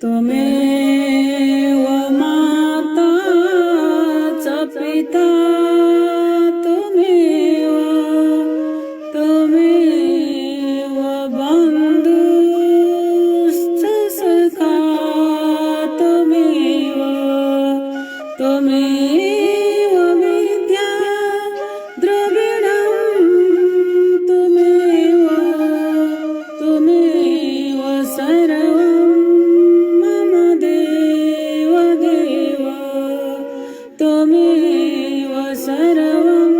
त्वमेव माता च पिता त्वमेव बन्धुश्च सखा त्वमेव विद्या द्रविणं त्वमेव सर्वं मम देव त्वमेव सर्वं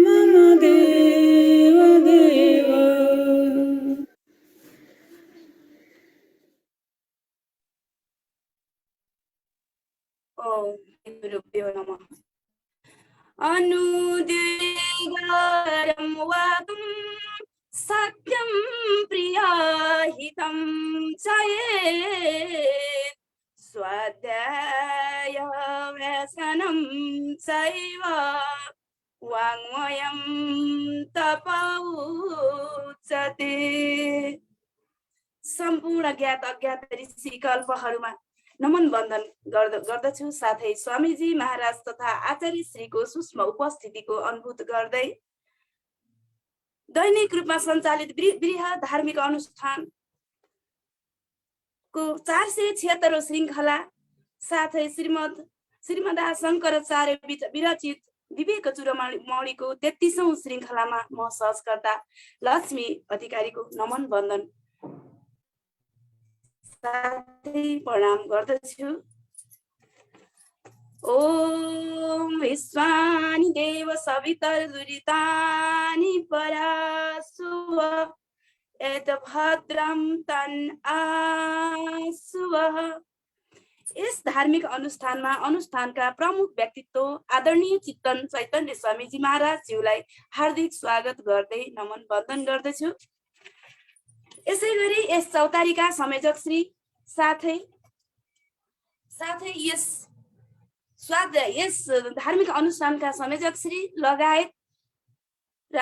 मम देव ओम गुरुभ्यो नमः। अनुदेगारं वागं सत्यं प्रियाहितं चयेत् स्वाध्याय व्यसनं चैव वाङ्मयं तप उच्यते। सम्पूर्ण ज्ञात अज्ञात ऋषि कल्पहरूमा नमन वन्दन गर्दछु। साथै स्वामीजी महाराज तथा आचार्य श्रीको सूक्ष्म उपस्थितिको अनुभूत गर्दै दैनिक रूपमा सञ्चालित बृहत धार्मिक अनुष्ठानको 476औं श्रृङ्खला साथै श्रीमद् शङ्कराचार्य विरचित विवेक चूडामणिको 33औं श्रृङ्खलामा म सहजकर्ता लक्ष्मी अधिकारीको नमन वन्दन साथै प्रणाम गर्दछु। ओम विश्वानि देव सवितर्दुरितानि परासुव एत भद्रं तन् आसुवः। यस धार्मिक अनुष्ठानमा अनुष्ठानका प्रमुख व्यक्तित्व आदरणीय चित्तन चैतन्य स्वामीजी महाराज ज्यूलाई हार्दिक स्वागत गर्दै नमन वन्दन गर्दछु। यसैगरी यस चौतारीका संयोजक श्री साथै यस धार्मिक अनुष्ठानका संयोजक श्री लगायत र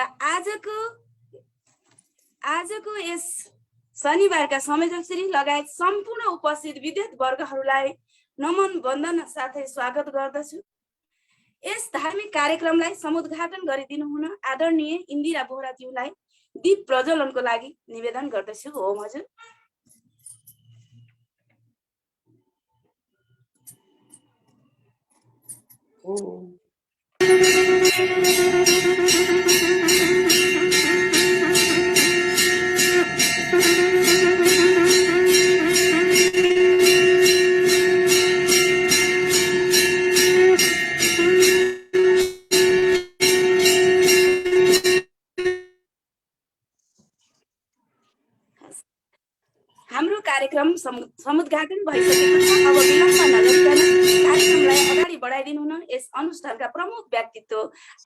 आजको यस शनिबारका संयोजक श्री लगायत सम्पूर्ण उपस्थित विद्युत वर्गहरूलाई नमन वन्दन साथै स्वागत गर्दछु। यस धार्मिक कार्यक्रमलाई समुद्घाटन गरिदिनु हुन आदरणीय इन्दिरा बोहराज्यूलाई दीप प्रज्वलनको लागि निवेदन गर्दछु। ओम हजुर। हाम्रो कार्यक्रम समुद्घाटन भइसकेको छ। अब विलम्ब नगरिकन कार्यक्रमलाई अगाडि बढाइदिनु हुन यस अनुष्ठानका प्रमुख व्यक्तित्व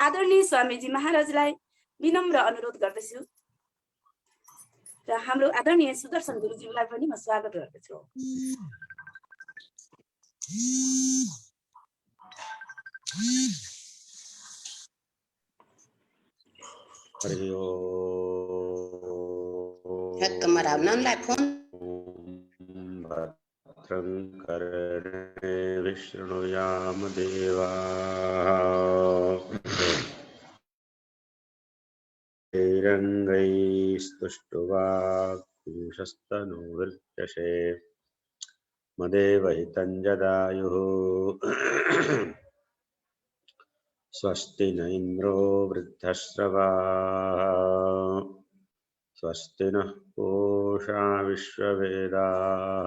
आदरणीय स्वामीजी महाराजलाई विनम्र अनुरोध गर्दछु र हाम्रो आदरणीय सुदर्शन गुरुज्यूलाई पनि म स्वागत गर्दछु। भद्रं कर्णे विष्णुयाम देवाः रङ्गैस्तुष्टुवागुंशस्तनूर्यशे मदेवहितं जदायुः स्वस्ति न इन्द्रो वृद्धश्रवाः स्वस्ति नः पूषा विश्ववेदाः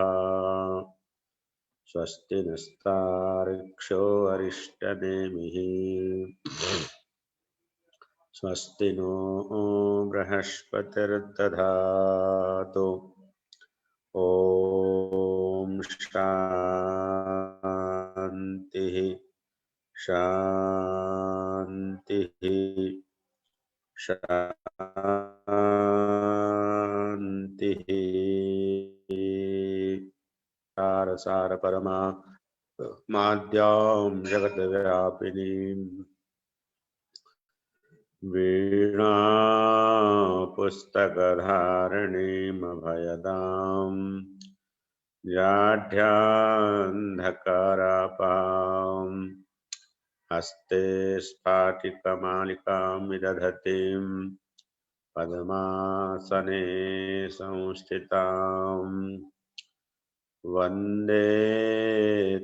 स्वस्ति नस्तार्क्ष्यो अरिष्टनेमिः स्वस्ति नो बृहस्पतिर्दधातु ॐ शान्तिः शान्तिः शान्तिः। शान्तिः सार परमा माद्यां जगद्व्यापिनीम् वीणा पुस्तकधारिणीमभयदाम् जाढ्यान्धकारापाम् हस्ते स्फाटिकमालिकां विदधतीं पद्मासने संस्थिताम् वन्दे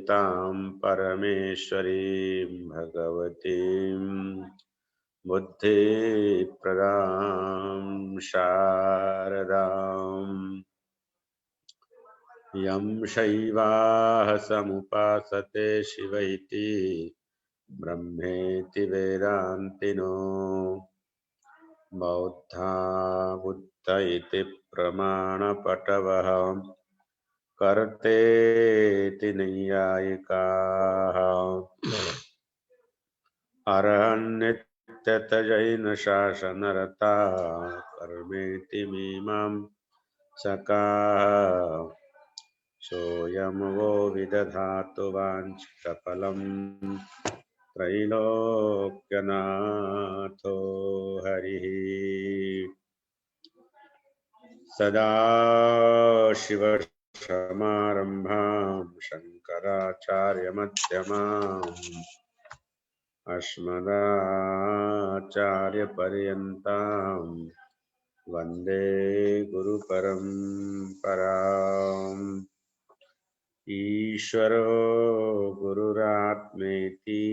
तां परमेश्वरीं भगवतीं बुद्धिप्रदां शारदाम् यं शैवाः समुपासते शिवैति ब्रह्मेति वेदान्तिनो बौद्धा बुद्ध इति प्रमाणपटवः कर्तेति नैयायिकाः अरहन्नित्यत जैनशासनरता कर्मेति मीमांसकाः सोऽयं वो विदधातु वाञ्छितफलं त्रैलोक्यनाथो हरिः सदाशिवसमारम्भां शङ्कराचार्यमध्यमाम् अस्मदाचार्यपर्यन्तां वन्दे गुरुपरम्पराम् ईश्वरो गुरुरात्मेति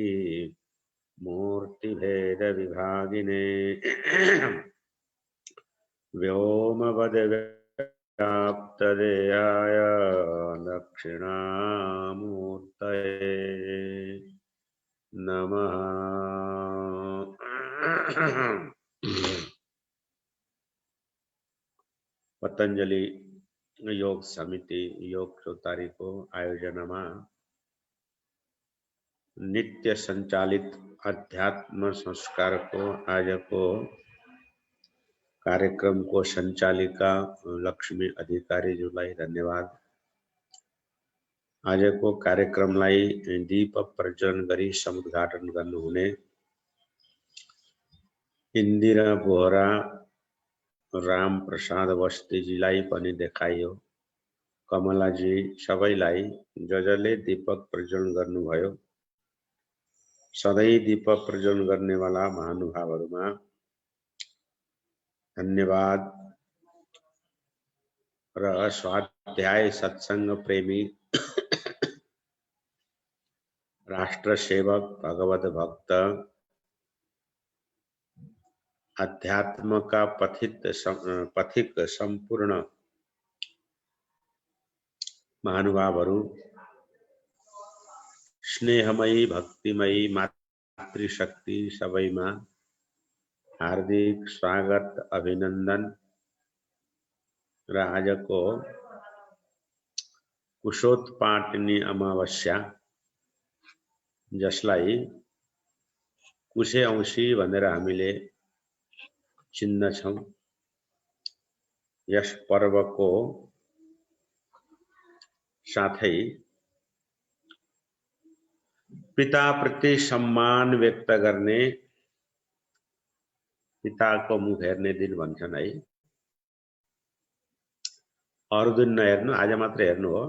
मूर्तिभेदविभागिने व्योमवद्व्याप्तदेहाय दक्षिणामूर्तये नमः। पतंजलि योग समिति योग 14 तारिखको आयोजनामा नित्य सञ्चालित अध्यात्म संस्कारको आजको कार्यक्रमको सञ्चालिका लक्ष्मी अधिकारीज्यूलाई धन्यवाद। आजको कार्यक्रमलाई दीप प्रज्वलन गरी समुद्घाटन गर्नुहुने इन्दिरा बोहरा राम प्रसाद बस्तीजीलाई पनि देखाइयो। कमलाजी सबैलाई जसले दीपक प्रज्वलन गर्नुभयो, सधैँ दीपक प्रज्वलन गर्नेवाला महानुभावहरुमा धन्यवाद र स्वाध्याय सत्संग प्रेमी राष्ट्र सेवक भगवत भक्त अध्यात्म का पथिक संपूर्ण महानुभावहरु, स्नेहमयी भक्तिमयी मातृशक्ति सबैमा हार्दिक स्वागत अभिनन्दन र आजको कुशोत्पाटनी अमावस्या जसलाई कुशे औँसी भनेर हामीले चिन्दछौं, यस पर्वको साथै पिताप्रति सम्मान व्यक्त गर्ने, पिताको मुख हेर्ने दिन भन्छन् है। अरु दिन नहेर्नु, आज मात्र हेर्नु हो।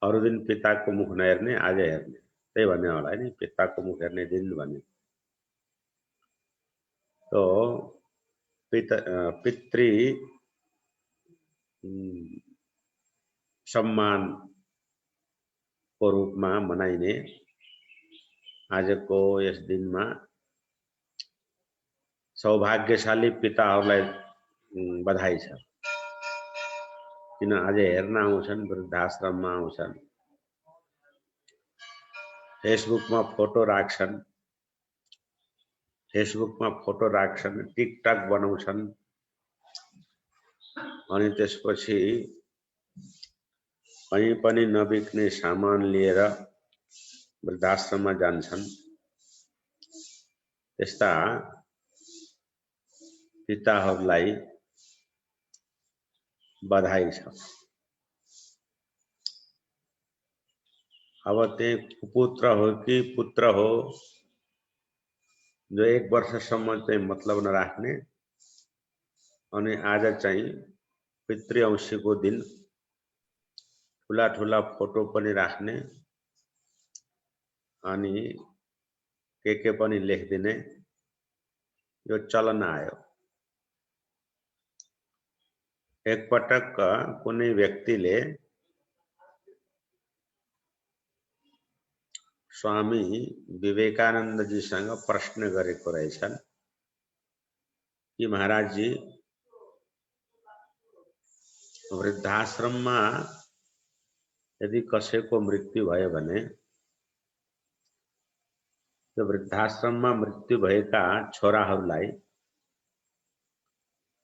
अरु दिन पिताको मुख नहेर्ने, आज हेर्ने, त्यही भन्ने होला नि, पिताको मुख हेर्ने दिन भन्ने। तो पितृ सम्मान को रूपमा मनाइने आजको यस दिनमा सौभाग्यशाली पिताहरूलाई बधाई छ। किन आज हेर्न आउँछन्, वृद्धाश्रममा आउँछन्, फेसबुकमा फोटो राख्छन्, टिकटक बनाउँछन्, अनि त्यसपछि कहीँ पनि नबिक्ने सामान लिएर वृद्धाश्रममा जान्छन्। त्यस्ता पिताहरूलाई बधाई छ। अब त्यही पुत्र हो कि पुत्र हो जो 1 वर्षसम्म चाहिँ मतलब नराख्ने अनि आज चाहिँ पितृ औँसीको दिन ठुला ठुला फोटो पनि राख्ने अनि के पनि लेखिदिने यो चलन आयो। एकपटक कुनै व्यक्तिले स्वामी विवेकानन्दजीसँग प्रश्न गरेको रहेछन् कि महाराज जी, वृद्धाश्रममा यदि कसैको मृत्यु भयो भने त्यो वृद्धाश्रममा मृत्यु भएका छोराहरूलाई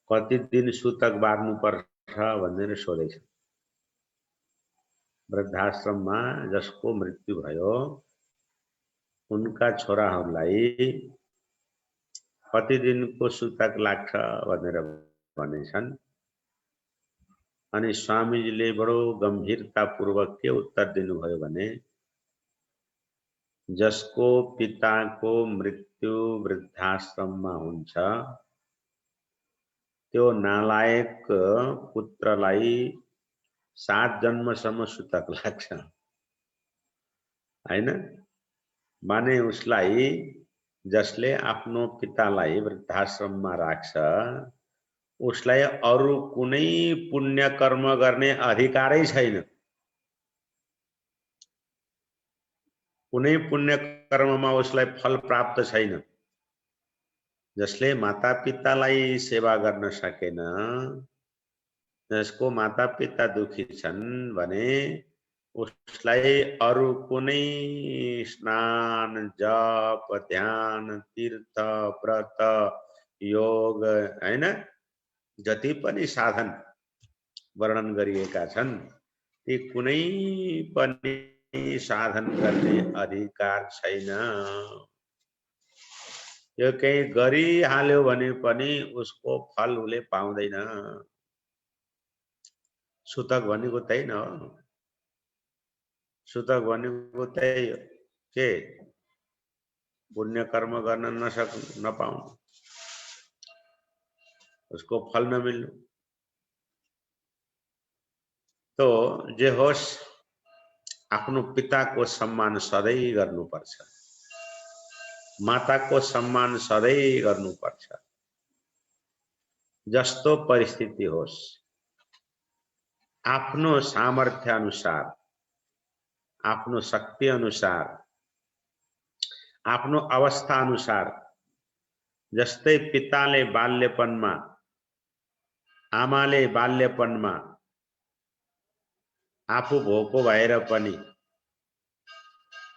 कति दिन सुतक बार्नुपर्छ भनेर सोधेछ। वृद्धाश्रममा जसको मृत्यु भयो उनका छोराहरूलाई कति दिनको सुतक लाग्छ भनेर भनेछन्। अनि स्वामीजीले बडो गम्भीरतापूर्वक के उत्तर दिनुभयो भने जसको पिताको मृत्यु वृद्धाश्रममा हुन्छ त्यो नालायक पुत्रलाई 7 जन्मसम्म सुतक लाग्छ, हैन? माने उसलाई जसले आफ्नो पितालाई वृद्धाश्रममा राख्छ उसलाई अरु कुनै पुण्य कर्म गर्ने अधिकारै छैन। कुनै पुण्य कर्ममा उसलाई फल प्राप्त छैन। जसले मातापितालाई सेवा गर्न सकेन, जसको मातापिता दुखी छन् भने उसलाई अरु कुनै स्नान, जप, ध्यान, तीर्थ, व्रत, योग, हैन, जति पनि साधन वर्णन गरिएका छन् ती कुनै पनि साधन गर्ने अधिकार छैन। यो केही गरिहाल्यो भने पनि उसको फल उसले पाउँदैन। सुतक भनेको त्यही न हो। सुतक भनेको त्यही हो के पुण्य कर्म गर्न नपाउनु, उसको फल नमिल्नु। तो जे होस् आफ्नो पिताको सम्मान सधैँ गर्नुपर्छ, माताको सम्मान सधैँ गर्नुपर्छ। जस्तो परिस्थिति होस् आफ्नो सामर्थ्य अनुसार, आफ्नो शक्ति अनुसार, आफ्नो अवस्था अनुसार, जस्तै पिताले बाल्यपनमा, आमाले बाल्यपनमा आफू भोको भएर पनि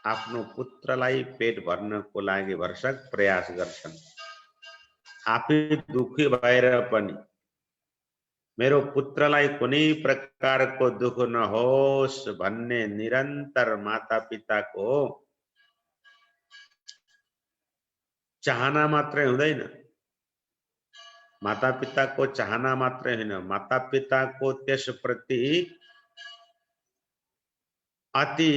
आफ्नो पुत्रलाई पेट भर्नको लागि भरसक प्रयास गर्छन्। आफै दुखी भएर पनि मेरो पुत्रलाई कुनै प्रकारको दुख नहोस् भन्ने निरन्तर मातापिताको चाहना मात्रै हुँदैन। मातापिताको चाहना मात्रै होइन, मातापिताको त्यसप्रति अति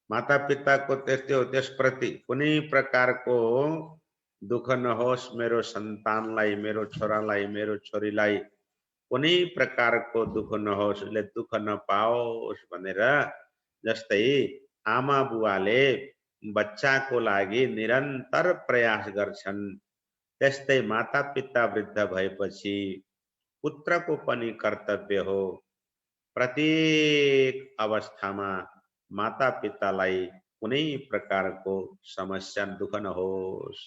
मातापिताको त्यसप्रति कुनै प्रकारको दुख नहोस्, मेरो सन्तानलाई, मेरो छोरालाई, मेरो छोरीलाई कुनै प्रकारको दुख नहोस्, उसले दुख नपाओस् भनेर जस्तै आमा बुवाले बच्चाको लागि निरन्तर प्रयास गर्छन्, त्यस्तै मातापिता वृद्ध भएपछि पुत्रको पनि कर्तव्य हो प्रत्येक अवस्थामा मातापितालाई कुनै प्रकारको समस्या दुख नहोस्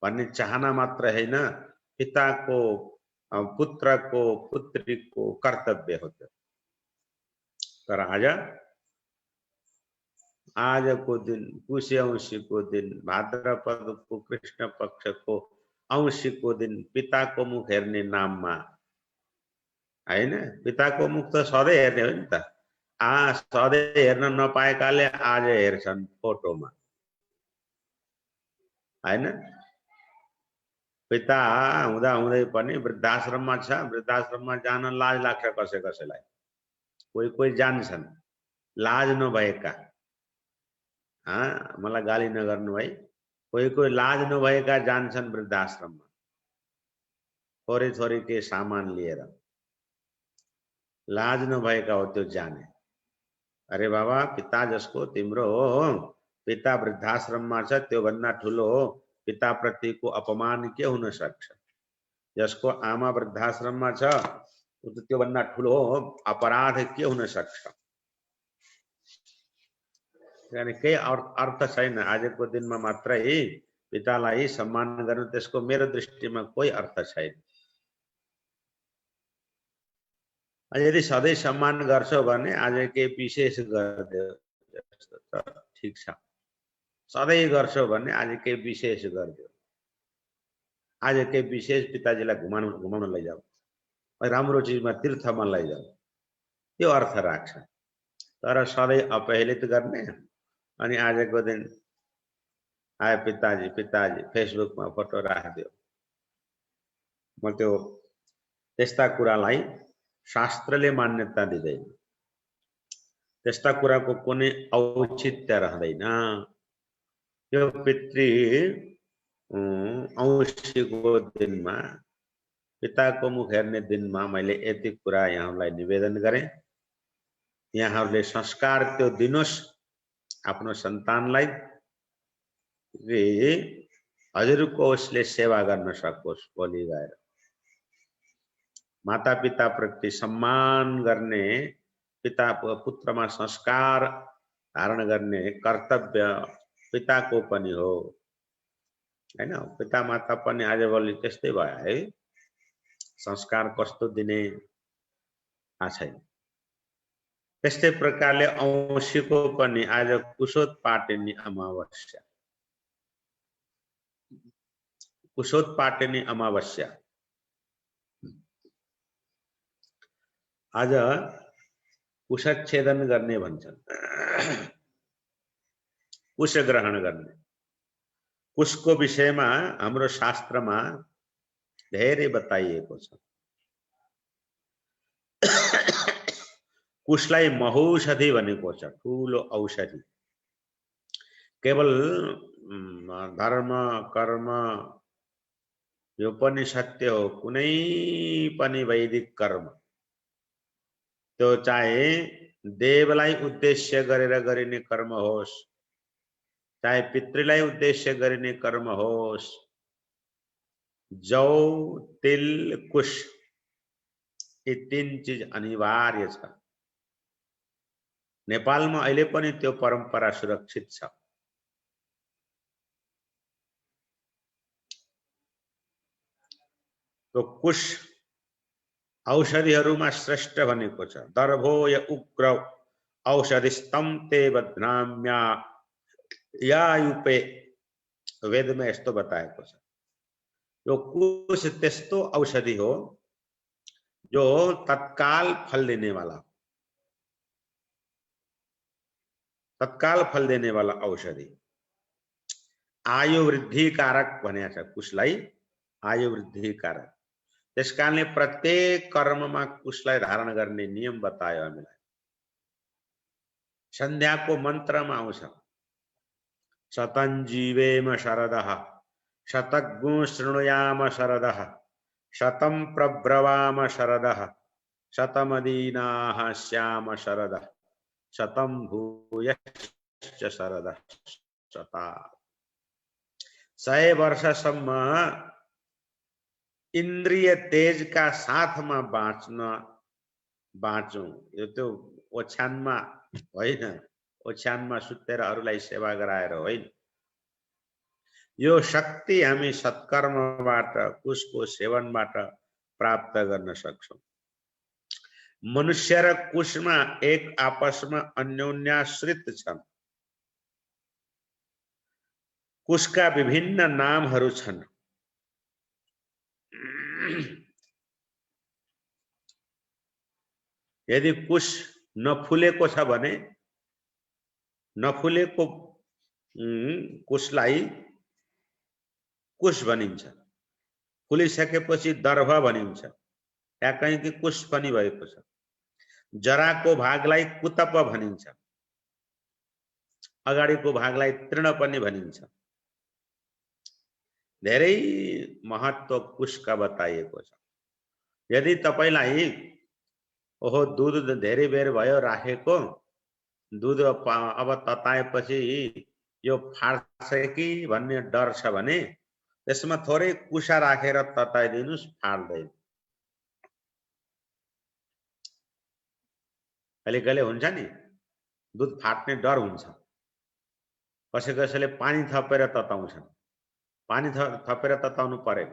भन्ने चाहना मात्र हैन, पिताको पुत्रको पुत्रीको कर्तव्य हो। तर आजको दिन पुष्य औँसीको दिन, भाद्रपदको कृष्ण पक्षको औँसीको दिन पिताको मुख हेर्ने नाममा, हैन, पिताको मुख त सधैँ हेर्ने हो नि त। सधैँ हेर्न नपाएकाले आज हेर्छन् फोटोमा, हैन। पिता हुँदा हुँदै पनि वृद्धाश्रममा छ, वृद्धाश्रममा जान लाज लाग्छ कसैलाई, कोही जान्छन् लाज नभएका, मलाई गाली नगर्नु है, कोही लाज नभएका जान्छन् वृद्धाश्रममा थोरै के सामान लिएर, लाज नभएका हो त्यो जाने। अरे बाबा पिता जसको तिम्रो पिता वृद्धाश्रममा छ त्यो भन्दा ठुलो पिता प्रतिको अपमान के हुन सक्छ? जसको आमा वृद्धाश्रममा छ त्यो भन्दा ठुलो अपराध के हुन सक्छ? यानी केही अर्थ छैन। आजको दिनमा मात्रै पितालाई सम्मान गर्नु त्यसको मेरो दृष्टिमा कोही अर्थ छैन। यदि सधैँ सम्मान गर्छौ भने आज के विशेष गरिदेऊ जस्तो छ, ठीक छ। सधैँ गर्छौ भने आज के विशेष गरिदेऊ, आज के विशेष पिताजीलाई घुमाउन लैजाऊ, राम्रो चिजमा तीर्थमा लैजाऊ, त्यो अर्थ राख्छ। तर सधैँ अपहेलित गर्ने अनि आजको दिन आए पिताजी फेसबुकमा फोटो राखिदियो, म त्यो त्यस्ता कुरालाई शास्त्रले मान्यता दिँदैन, त्यस्ता कुराको कुनै औचित्य रहँदैन। यो पितृ औँसीको दिनमा, पिताको मुख हेर्ने दिनमा मैले यति कुरा यहाँलाई निवेदन गरेँ। यहाँहरूले संस्कार त्यो दिनुस् आफ्नो सन्तानलाई, हजुरको उसले सेवा गर्न सकोस् भोलि गएर। माता पिता प्रति सम्मान गर्ने, पिता पुत्रमा संस्कार धारण गर्ने कर्तव्य पिताको पनि हो हैन। पिता माता पनि आजभोलि त्यस्तै भयो है, संस्कार कस्तो दिने थाहा छैन। त्यस्तै प्रकारले औँसीको पनि आज कुशोत्पाटिनी अमावस्या, कुशोत्पाटिनी अमावस्या आज कुशच्छेदन गर्ने भन्छन्, कुश ग्रहण गर्ने। कुशको विषयमा हाम्रो शास्त्रमा धेरै बताइएको छ। कुशलाई महौषधि भनेको छ, ठुलो औषधि। केवल धर्म कर्म यो पनि सत्य हो, कुनै पनि वैदिक कर्म त्यो चाहे देवलाई उद्देश्य गरेर गरिने कर्म होस्, चाहे पितृलाई उद्देश्य गरिने कर्म होस्, जौ तिल कुश यी तीन चीज अनिवार्य छ। नेपालमा अहिले पनि त्यो परम्परा सुरक्षित छ। तो कुश औषधिहरूमा श्रेष्ठ भनेको छ। दर्भोय उग्र औषधिस्तम ते बध्नाम्या यायुपे, वेदमा यस्तो बताएको छ। यो कुश त्यस्तो औषधि हो जो तत्काल फल देने वाला, तत्काल फल देने वाला औषधि। आयु वृद्धि कारक भनेको छ कुशलाई, आयु वृद्धि कारक। त्यस कारणले प्रत्येक कर्ममा कुशलाई धारण गर्ने नियम बतायो हामीलाई। सन्ध्याको मन्त्रमा आउँछ, शतं जीवेम शरदः शतज्ञो शृणुयाम शरदः शतं प्रब्रवाम शरदः शतमदीनाः स्याम शरदः शतं भूयश्च शरदः शता। 100 वर्षसम्म इन्द्रिय तेज का साथमा बाँचौं। यो त्यो ओछ्यानमा होइन, ओछ्यानमा सुतेर अरूलाई सेवा गराएर होइन। यो शक्ति हामी सत्कर्मबाट, कुशको सेवनबाट प्राप्त गर्न सक्छौं। मनुष्य र कुशमा एक आपसमा अन्योन्याश्रित छन्। कुशका विभिन्न नामहरू छन्। यदि कुश नफुलेको छ भने नफुलेको कुशलाई कुश भनिन्छ। फुलिसकेपछि दर्भ भनिन्छ, या कहीँ कि कुश पनि भएको छ। जराको भागलाई कुतप भनिन्छ, अगाडिको भागलाई तृण पनि भनिन्छ। धेरै महत्व कुशका बताइएको छ। यदि तपाईलाई ओहो दूध धेरै बेर भयो राखेको, दूध अब तताएपछि यो फाट्छ कि भन्ने डर छ भने त्यसमा थोरै कुसा राखेर तताइदिनुस्, फाट्दैन। कहिले हुन्छ नि दूध फाट्ने डर हुन्छ, कसैले पानी थपेर तताउँछन्। पानी थपेर तताउनु पर्यो,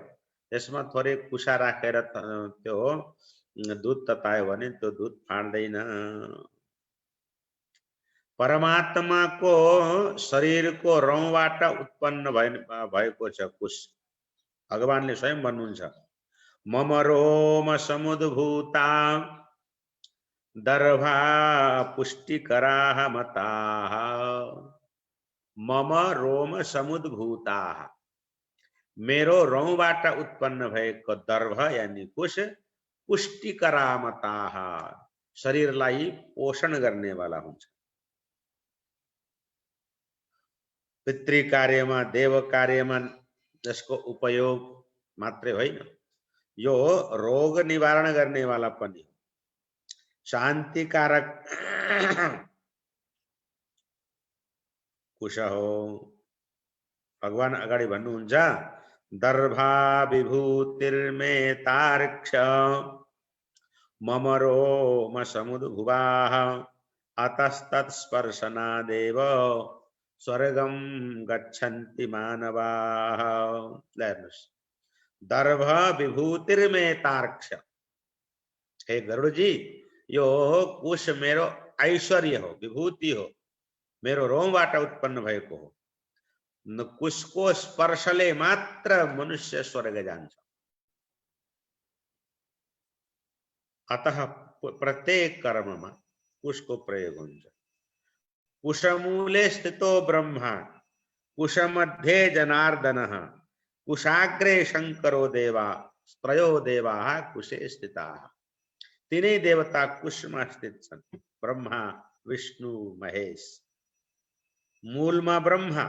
त्यसमा थोरै कुसा राखेर त्यो दूध ततायो भने त्यो दूध फाट्दैन। परमात्माको शरीरको रौँबाट उत्पन्न भएको छ कुश। भगवानले स्वयं भन्नुहुन्छ, मम रोम समुद्भूता दर्भा पुष्टिकराः मताः। मम रोम समुद्भूता, मेरो रौँबाट उत्पन्न भएको दर्भ यानी कुश पुष्टिकरा मताः, शरीरलाई पोषण गर्ने वाला हुन्छ। पितृ कार्यमा, देव कार्यमा जसको उपयोग मात्रै होइन, यो रोग निवारण गर्ने वाला पनि हो, शान्तिकारक कुश हो। भगवान अगाडि भन्नुहुन्छ, दर्भा विभूतिर्मे तार्क्ष मम रोम समुद्भुवाः अतस्तत्स्पर्शनादेव स्वर्गम गच्छन्ति मानवाः। दर्भ विभूतिर्मे तार्क्ष, हे गरुड़ जी, यो कुश मेरो ऐश्वर्य हो, विभूति हो, मेरो रोमबाट उत्पन्न भएको हो। कुशको स्पर्शले मात्र मनुष्य स्वर्ग जान्छ। अतः प्रत्येक कर्ममा कुशको प्रयोग हुन्छ। कुशमूले स्थितो ब्रह्मा कुशमध्ये जनार्दनः कुशाग्रे शंकरो देवा त्रयो देवाः कुशे स्थिताः। तीनै देवता कुशमा स्थित छन्, ब्रह्मा विष्णु महेश। मूलमा ब्रह्मा,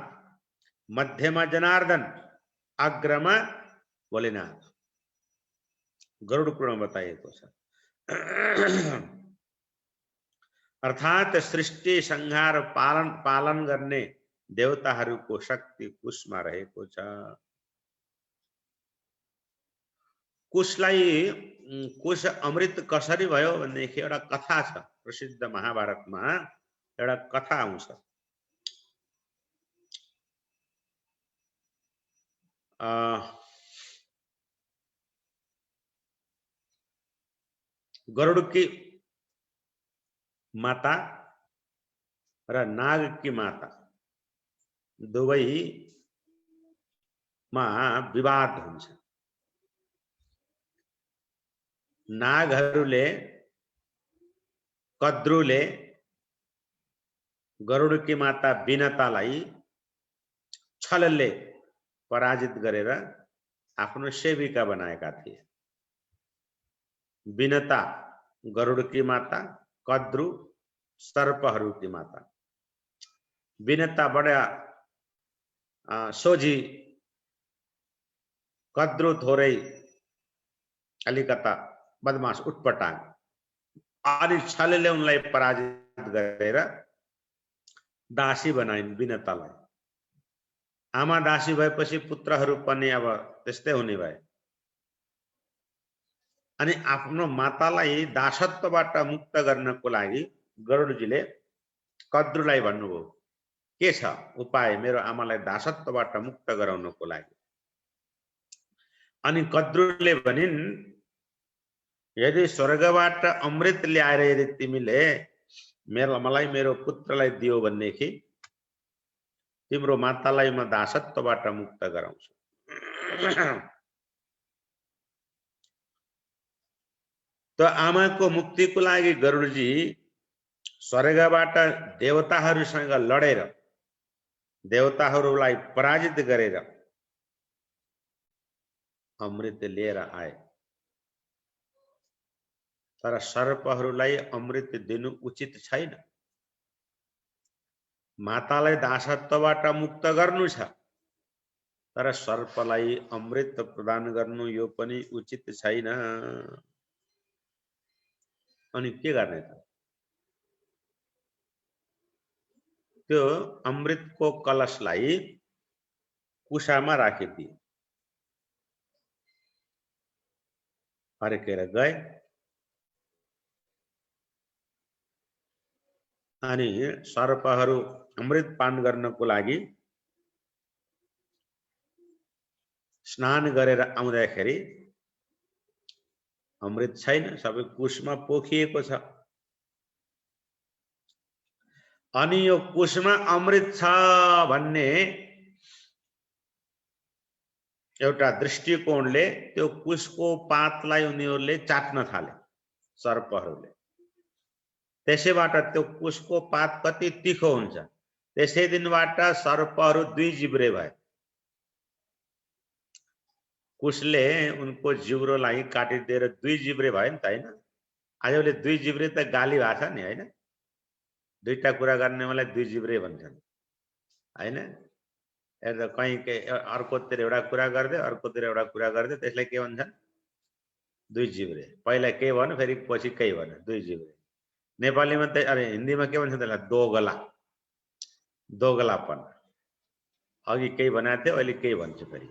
मध्यमा जनार्दन, अग्रमा भोलेनाथ। गरुड़ पुराण बताइएको छ। अर्थात सृष्टि संहार पालन गर्ने देवताहरूको शक्ति कुशमा रहेको छ। कुश अमृत कसरी भयो भनेदेखि एउटा कथा छ, प्रसिद्ध महाभारतमा एउटा कथा आउँछ। गरुड़ की माता र नाग की माता दुवैमा विवाद हुन्छ। नागहरूले, कद्रुले गरुड़ की माता विनतालाई छलले पराजित गरेर आफ्नो सेविका बनाएका थिए। विनता गरुड़ की माता, कद्रु सर्पहरू की माता। विनता बडा सोझी, कद्रु थोरै अलिकता बदमाश उटपटाङ। अनि छलले उनलाई पराजित गरेर दासी बनाइन् विनतालाई। आमा दासी भएपछि पुत्रहरू पनि अब त्यस्तै हुने भए। अनि आफ्नो मातालाई दासत्वबाट मुक्त गर्नको लागि गरुडजीले कद्रुलाई भन्नुभयो, के छ उपाय मेरो आमालाई दासत्वबाट मुक्त गराउनको लागि? अनि कद्रुले भनिन्, यदि स्वर्गबाट अमृत ल्याएर यदि तिमीले मलाई मेरो पुत्रलाई दियो भनेदेखि तिम्रो मातालाई म दासत्वबाट मुक्त गराउँछु। तो आमाको मुक्तिको लागि गरुडजी स्वर्गबाट देवताहरूसँग लडेर देवताहरूलाई पराजित गरेर अमृत लिएर आए। तर सर्पहरूलाई अमृत दिनु उचित छैन। मातालाई दासत्वबाट मुक्त गर्नु छ, तर सर्पलाई अमृत प्रदान गर्नु यो पनि उचित छैन। अनि के गर्ने त? त्यो अमृतको कलशलाई कुसामा राखिदिए, फर्केर गए। अनि सर्पहरू अमृत पान गर्नको लागि स्नान गरेर आउँदाखेरि अमृत छैन, सबै कुशमा पोखिएको छ। अनि यो कुशमा अमृत छ भन्ने एउटा दृष्टिकोणले त्यो कुशको पातलाई उनीहरूले चाट्न थाले, सर्पहरूले। त्यसैबाट त्यो कुशको पात कति तीखो हुन्छ, त्यसै दिनबाट सर्पहरू दुई जिब्रे भए। कुशले उनको जिब्रोलाई काटिदिएर दुई जिब्रे भयो नि त, हैन? आजभोलि दुई जिब्रे त गाली भएको छ नि, हैन? दुईटा कुरा गर्ने मलाई दुई जिब्रे भन्छन्, हैन? हेर्दा कहीँ अर्कोतिर एउटा कुरा गर्दै अर्कोतिर एउटा कुरा गर्दै त्यसलाई के भन्छन्? दुई जिब्रे। पहिला के भन्यो फेरि पछि केही भन्यो, दुई जिब्रे। नेपालीमा त अरे हिन्दीमा के भन्छ त्यसलाई? दोगला, दोगलापन। अघि केही भनेको थियो, अहिले केही भन्छु फेरि।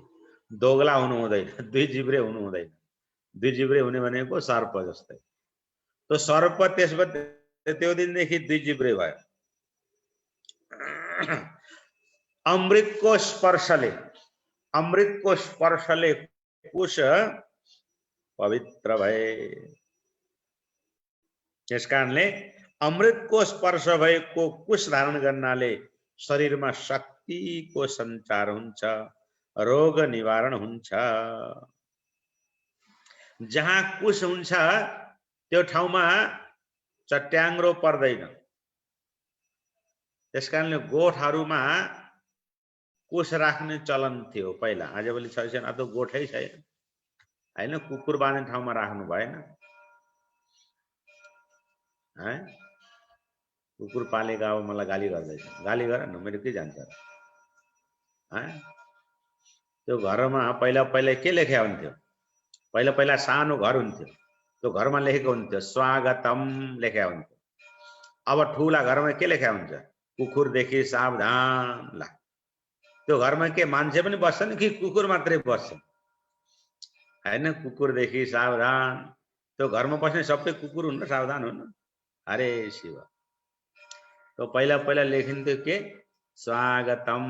दोगला हुनु हुँदैन, दुई जिब्रे हुनु हुँदैन। दुई जिब्रे हुने भनेको सर्प जस्तै। तो सर्प त्यसबाट त्यो दिनदेखि दुई जिब्रे भयो। अमृतको स्पर्शले कुश पवित्र भए। यस कारणले अमृतको स्पर्श भएको कुश धारण गर्नाले शरीरमा शक्तिको सञ्चार हुन्छ, रोग निवारण हुन्छ। जहाँ कुश हुन्छ त्यो ठाउँमा चट्याङ्ग्रो पर्दैन। त्यसकारणले गोठहरूमा कुश राख्ने चलन थियो पहिला। आजभोलि छैन, अब त गोठै छैन, हैन? कुकुर बाँध्ने ठाउँमा राख्नु भएन, है? कुकुर पालेका अब मलाई गाली गर्दैछ। गाली गर न, मेरो के जान्छ, है? त्यो घरमा पहिला पहिला के लेख्या हुन्थ्यो? पहिला पहिला सानो घर हुन्थ्यो, त्यो घरमा लेखेको हुन्थ्यो स्वागतम लेख्या हुन्थ्यो। अब ठुला घरमा के लेख्या हुन्छ? कुकुरदेखि सावधान। ला, त्यो घरमा के मान्छे पनि बस्छन् कि कुकुर मात्रै बस्छ? हैन, कुकुरदेखि सावधान। त्यो घरमा बस्ने सबै कुकुर हुन् र सावधान हुन्? अरे शिव। तो पहिला पहिला लेखिन्थ्यो के? स्वागतम।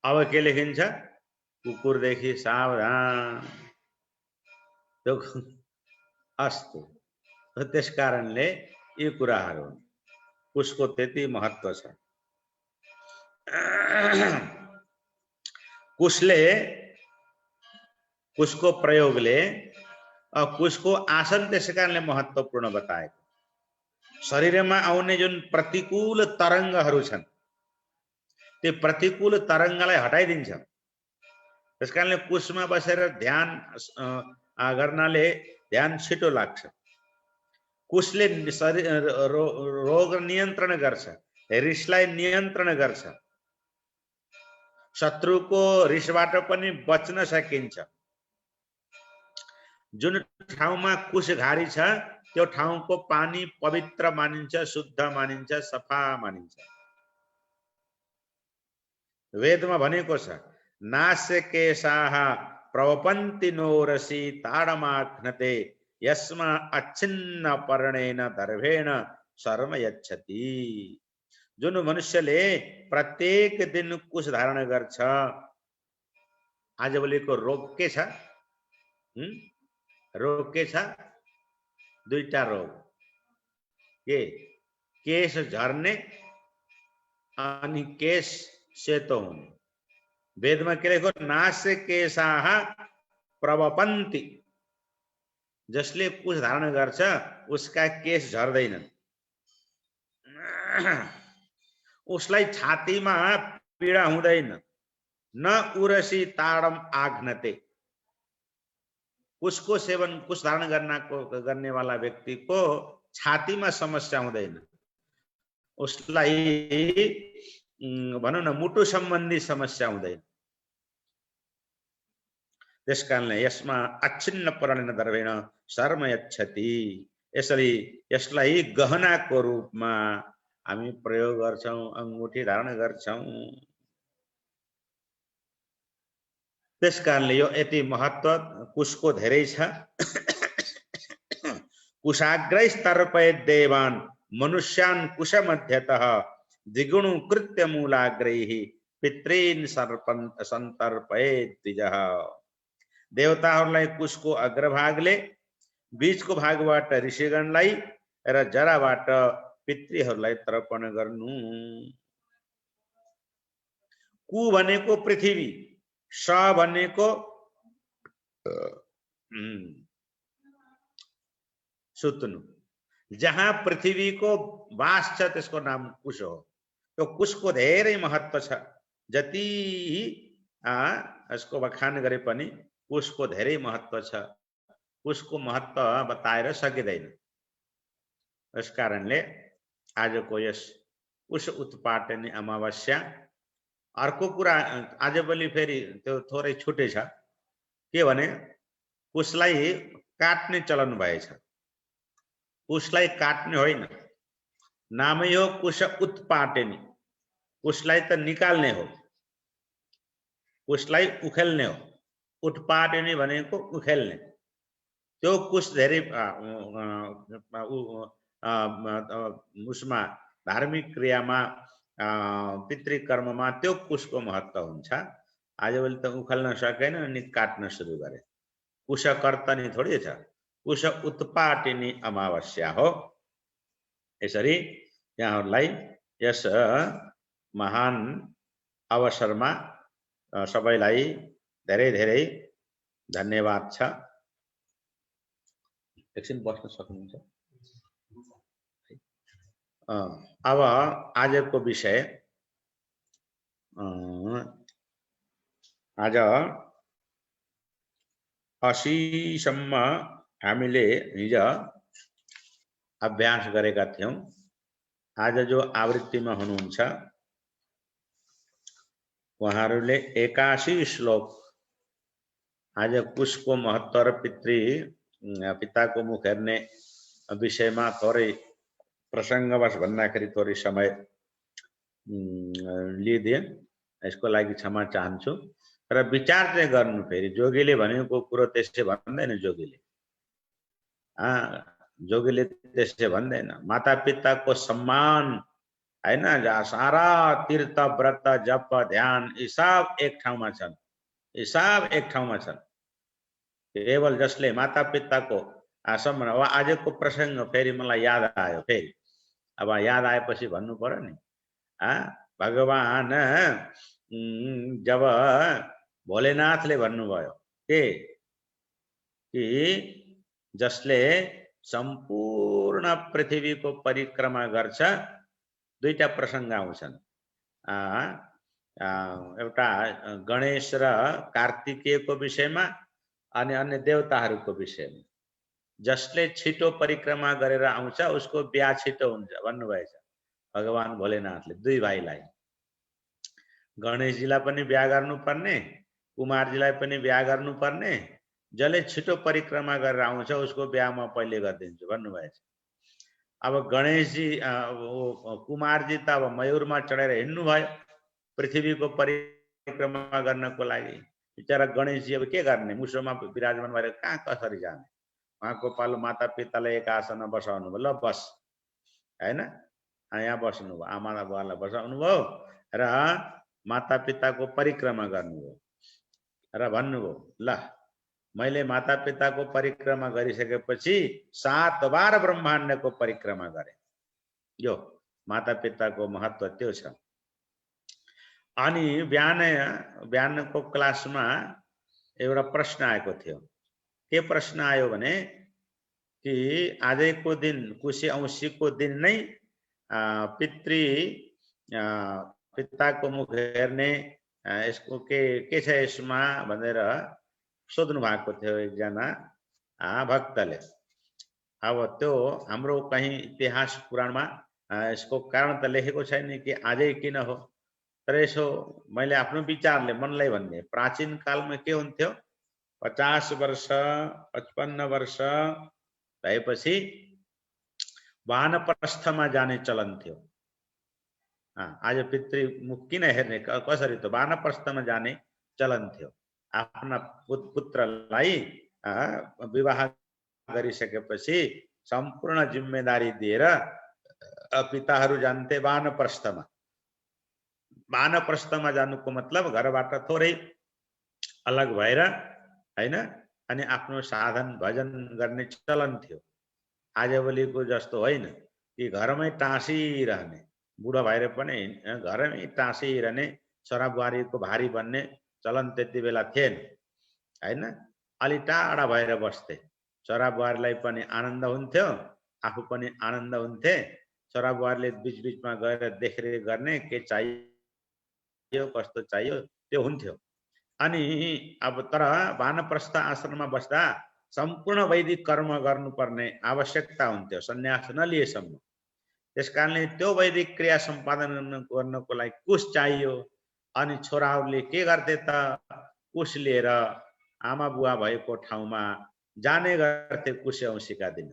अब के लेखिन्छ? कुकुरदेखि सावधान। त्यो अस्तु। त्यस कारणले यी कुराहरू हुन्। कुशको त्यति महत्त्व छ। कुशको प्रयोगले कुशको आसन त्यस कारणले महत्त्वपूर्ण बताएको। शरीरमा आउने जुन प्रतिकूल तरङ्गहरू छन् त्यो प्रतिकूल तरङ्गलाई हटाइदिन्छ। त्यसकारणले कुशमा बसेर ध्यान गर्नाले ध्यान छिटो लाग्छ। कुशले रोग नियन्त्रण गर्छ, रिसलाई नियन्त्रण गर्छ, शत्रुको रिसबाट पनि बच्न सकिन्छ। जुन ठाउँमा कुश घारी छ त्यो ठाउँको पानी पवित्र मानिन्छ, शुद्ध मानिन्छ, सफा मानिन्छ। वेदमा भनेको छ नास्य केशाः प्रवपन्ति नोरसी ताडमाघ्नते यस्मा अच्छिन्न पर्णेन दर्भेण शर्म यच्छति। जुन मनुष्यले प्रत्येक दिन कुश धारण गर्छ, आजभोलिको रोग के छ? रोग के छ? दुईटा रोग के? केश झर्ने अनि केश सेतो हुने। वेदमा के लेखेको? नास्य केशाः प्रवपन्ति। जसले कुश धारण गर्छ उसका केश झर्दैनन्। उसलाई छातीमा पीडा हुँदैन। न उरसी ताडम आघ्नते, कुशको सेवन, कुश धारण गर्ने वाला व्यक्ति को छातीमा समस्या हुँदैन, उसलाई भनौं न मुटु सम्बन्धी समस्या हुँदैन। त्यसकारणले यसमा अच्छिन्न परणेन दर्भेण शर्म यच्छति, यसरी यसलाई गहनाको रूपमा हामी प्रयोग गर्छौं, अंगुठी धारण गर्छौं। त्यसकारणले यो यति महत्व कुशको धेरै छ। कुशाग्रैस्तर्पयेत् देवान् मनुष्यान् कुश मध्यतः द्विगुणो कृत्य मूलाग्रैः पितॄन् सन्तर्पयेत् द्विजः। देवताहरूलाई कुशको अग्रभागले, बीचको भागबाट ऋषिगणलाई र जराबाट पितृहरूलाई तर्पण गर्नु। कु भनेको पृथ्वी, स भनेको सुत्नु। जहाँ पृथ्वीको वास छ त्यसको नाम कुश हो। त्यो कुशको धेरै महत्व छ, जति यसको बखान गरे पनि कुशको धेरै महत्व छ। कुशको महत्व बताएर सकिँदैन। यस कारणले आजको यस कुश उत्पाटनी अमावस्या। अर्को कुरा आजभोलि फेरि त्यो थोरै छुटेछ, के भने कुशलाई काट्ने चलन भएछ। कुशलाई काट्ने होइन, नामै हो कुश उत्पाटनी। कुशलाई त निकाल्ने हो, कुशलाई उखेल्ने हो। उत्पाटनी भनेको उखेल्ने। त्यो कुश धेरै उसमा धार्मिक क्रियामा, पितृकर्ममा त्यो कुशको महत्व हुन्छ। आजभोलि त उखेल्न सकेन अनि काट्न सुरु गरे। कुश कर्तनी थोडी छ, कुश उत्पाटिनी अमावस्या हो। यसरी यहाँहरूलाई यस महान अवसरमा सबैलाई धेरै धेरै धन्यवाद छ। एकछिन बस्न सक्नुहुन्छ। अब आजको विषय, आज 80 सम्म हामीले हिजो अभ्यास गरेका थियौं। आज जो आवृत्तिमा हुनुहुन्छ उहाँहरूले 81 श्लोक आज कुशको महत्व र पिताको मुख हेर्ने विषयमा थोरै प्रसंगवश भन्दाखेरि थोरै समय लिइदिए, यसको लागि क्षमा चाहन्छु। र विचार चाहिँ गर्नु, फेरि जोगीले भनेको कुरो त्यसै भन्दैन। जोगीले त्यसै भन्दैन। माता पिताको सम्मान हैन, सारा तीर्थ व्रत जप ध्यान यी सब एक ठाउँमा छन्, यी सब एक ठाउँमा छन्। केवल जसले माता पिताको सम्मान। अब आजको प्रसंग फेरि मलाई याद आयो। फेरि अब याद आएपछि भन्नु पर्यो नि। भगवान जब भोलेनाथले भन्नुभयो कि जसले सम्पूर्ण पृथ्वीको परिक्रमा गर्छ, दुईटा प्रसंग आउँछन्। एउटा गणेश र कार्तिकेयको विषयमा अनि अन्य देवताहरूको विषयमा। जसले छिटो परिक्रमा गरेर आउँछ उसको बिहा छिटो हुन्छ भन्नुभएछ भगवान भोलेनाथले। दुई भाइलाई, गणेशजीलाई पनि बिहा गर्नुपर्ने, कुमारजीलाई पनि बिहा गर्नुपर्ने। जसले छिटो परिक्रमा गरेर आउँछ उसको बिहा म पहिले गरिदिन्छु भन्नुभएछ। अब गणेशजी कुमारजी त अब मयूरमा चढेर हिँड्नु भयो पृथ्वीको परिक्रमा गर्नको लागि। बिचरा गणेशजी अब के गर्ने, मुसोमा विराजमान भएर कहाँ कसरी जाने। उहाँको पालो माता पिताले एक आसनमा बसाउनु भयो, ल बस हैन, यहाँ बस्नु भयो, आमा बुवालाई बसाउनु भयो र माता पिताको परिक्रमा गर्नुभयो र भन्नुभयो, ल मैले माता पिताको परिक्रमा गरिसकेपछि 7 बार ब्रह्माण्डको परिक्रमा गरे। यो माता पिताको महत्व त्यो छ। अनि बिहानको क्लासमा एउटा प्रश्न आएको थियो। के प्रश्न आयो भने कि आजको दिन कुशे औँसीको दिन नै पिताको मुख हेर्ने यसको के छ यसमा भनेर सोध्नु भएको थियो एकजना भक्तले। अब त्यो हाम्रो कहीँ इतिहास पुराणमा यसको कारण त लेखेको छैन कि आजै किन हो, तर यसो मैले आफ्नो विचारले मनलाई भन्ने, प्राचीन कालमा के हुन्थ्यो, 50 वर्ष 55 वर्ष भएपछि वानप्रस्थमा जाने चलन थियो। आज पितृमुख किन हेर्ने, कसरी त वानप्रस्थमा जाने चलन थियो। आफ्ना पुत्रलाई विवाह गरिसकेपछि सम्पूर्ण जिम्मेदारी दिएर पिताहरू जान्थे वानप्रस्थमा। वानप्रस्थमा जानुको मतलब घरबाट थोरै अलग भएर हैन, अनि आफ्नो साधन भजन गर्ने चलन थियो। आजभोलिको जस्तो होइन कि घरमै टाँसिरहने, बुढो भएर पनि घरमै टाँसिरहने, छोराबुहारीको भारी बन्ने चलन त्यति बेला थिएन हैन। अलि टाढा भएर बस्थे, छोराबुहारीलाई पनि आनन्द हुन्थ्यो, आफू पनि आनन्द हुन्थे। छोराबुहारीले बिचबिचमा गएर देखरेख गर्ने, के चाहियो कस्तो चाहियो त्यो हुन्थ्यो। अनि अब तर वानप्रस्थ आश्रममा बस्दा सम्पूर्ण वैदिक कर्म गर्नुपर्ने आवश्यकता हुन्थ्यो सन्यास नलिएसम्म। त्यसकारणले त्यो वैदिक क्रिया सम्पादन गर्नको लागि कुश चाहियो। अनि छोराहरूले के गर्थे त, कुश लिएर आमा बुवा भएको ठाउँमा जाने गर्थे कुशे औँसीका दिन।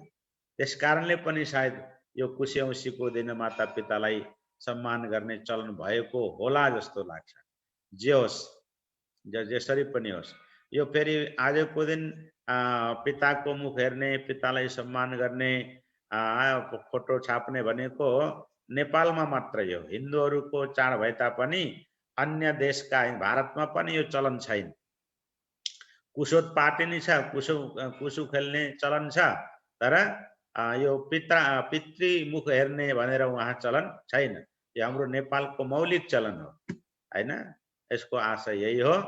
त्यसकारणले पनि सायद यो कुशे औँसीको दिन माता पितालाई सम्मान गर्ने चलन भएको होला जस्तो लाग्छ। जे होस्, जसरी पनि होस्, यो फेरि आजको दिन पिताको मुख हेर्ने, पितालाई सम्मान गर्ने, फोटो छाप्ने भनेको नेपालमा मात्रै हो। हिन्दूहरूको चाड भए तापनि अन्य देशका, भारतमा पनि यो चलन छैन। कुशोत्पाटिनी छ, कुशु खेल्ने चलन छ, तर यो पितृमुख हेर्ने भनेर उहाँ चलन छैन। यो हाम्रो नेपालको मौलिक चलन हो हैन। यसको आशय यही हो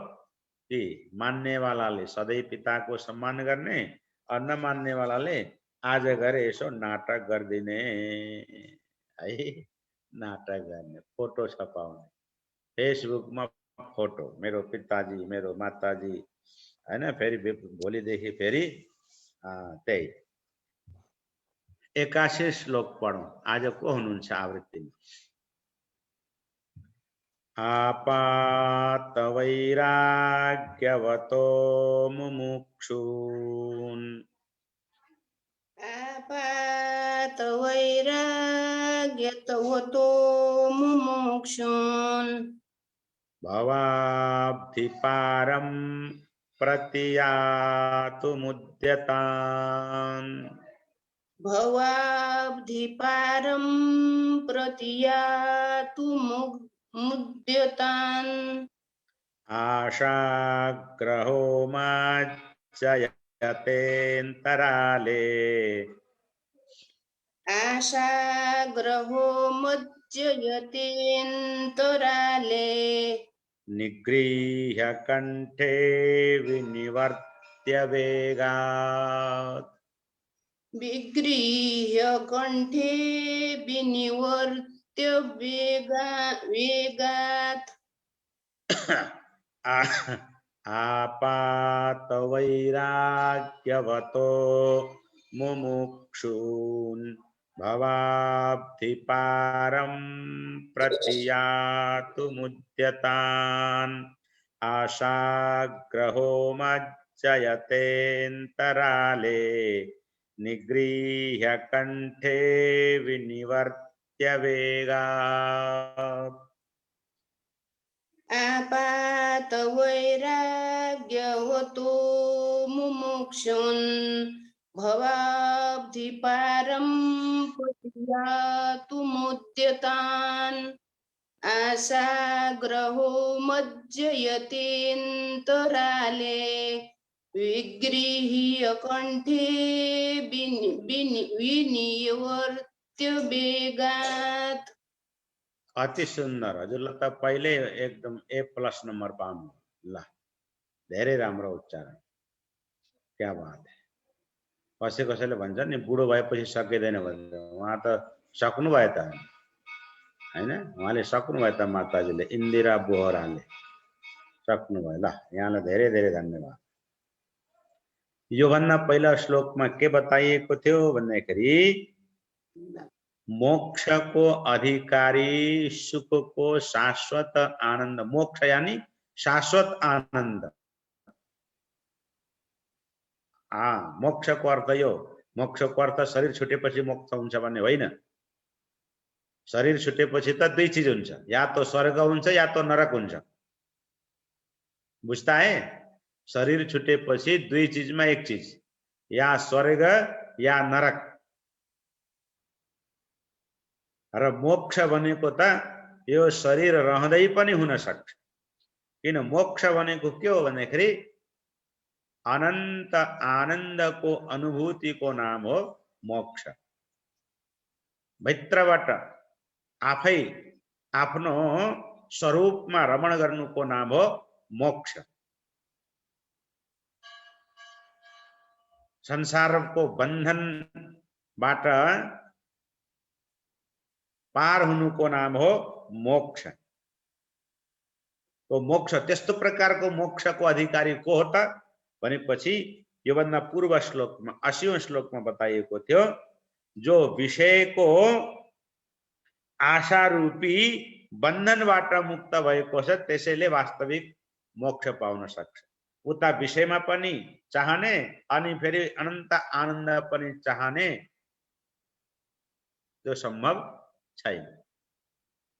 कि मान्नेवालाले सधैँ पिताको सम्मान गर्ने, नमान्नेवालाले आज गरे यसो नाटक गरिदिने है, नाटक गर्ने, फोटो छपाउने, फेसबुकमा फोटो, मेरो पिताजी मेरो माताजी हैन। फेरि भोलिदेखि फेरि त्यही 81 श्लोक पढौँ। आज को हुनुहुन्छ आवृत्तिमा? आपात वैराग्यवतो मुमुक्षून्, आपात वैराग्यवतो मुमुक्षून्, भवाब्धिपारं प्रतियातुमुद्यतान्, भवाब्धिपारं प्रतियातुमुद्यतान्, आशाग्रहो मज्जयतेऽन्तराले, आशाग्रहो मज्जयतेऽन्तराले, निगृह्य कण्ठे विनिवर्त्य वेगात्, विगृह्य कण्ठे विनिवर्त्य वेगात्, आपात वैराग्यवतो मुमुक्षून्, भवाब्धिपारं प्रतियातुमुद्यतान्, आशाग्रहो मज्जयतेऽन्तराले, निगृह्य कण्ठे विनिवर्त्य वेगात्। आपात वैराग्यवतो मुमुक्षून्, भवाब्धिपारं प्रतियातुमुद्यतान्, आशाग्रहो मज्जयतेऽन्तराले, विगृह्य कण्ठे विनिवर्त्य वेगात्। अति सुन्दर। हजुरलाई त पहिले एकदम A+ नम्बर पाउनु ल। धेरै राम्रो उच्चारण, क्या बात है। कसैले भन्छ नि बुढो भएपछि सकिँदैन भन्छ, उहाँ त सक्नु भयो त हैन। उहाँले सक्नु भयो त, माताजीले, इन्दिरा बोहराले सक्नु भयो। ल, यहाँलाई धेरै धेरै धन्यवाद। योभन्दा पहिला श्लोकमा के बताइएको थियो भन्दाखेरि मोक्षको अधिकारी सुखको शाश्वत आनन्द, मोक्ष यानी शाश्वत आनन्द। मोक्षको अर्थ यो, मोक्षको अर्थ शरीर छुटेपछि मोक्ष हुन्छ भन्ने होइन। शरीर छुटेपछि त दुई चीज हुन्छ, या तो स्वर्ग हुन्छ या तो नरक हुन्छ। बुझ्ता है? शरीर छुटेपछि दुई चीजमा एक चीज, या स्वर्ग या नरक। र मोक्ष भनेको त यो शरीर रहँदै पनि हुन सक्छ। किन मोक्ष भनेको के हो भन्दाखेरि अनन्त आनन्दको अनुभूतिको नाम हो मोक्ष। भित्रबाट आफै आफ्नो स्वरूपमा रमण गर्नुको नाम हो मोक्ष। संसारको बन्धनबाट पार हुनुको नाम हो मोक्ष। तो मोक्ष त्यस्तो प्रकारको मोक्षको अधिकारी को हो त भनेपछि योभन्दा पूर्व श्लोकमा 80औं श्लोकमा बताइएको थियो, जो विषयको आशा रूपी बन्धनबाट मुक्त भएको छ त्यसैले वास्तविक मोक्ष पाउन सक्छ। उता विषयमा पनि चाहने अनि फेरि अनन्त आनन्द पनि चाहने त्यो सम्भव छैन।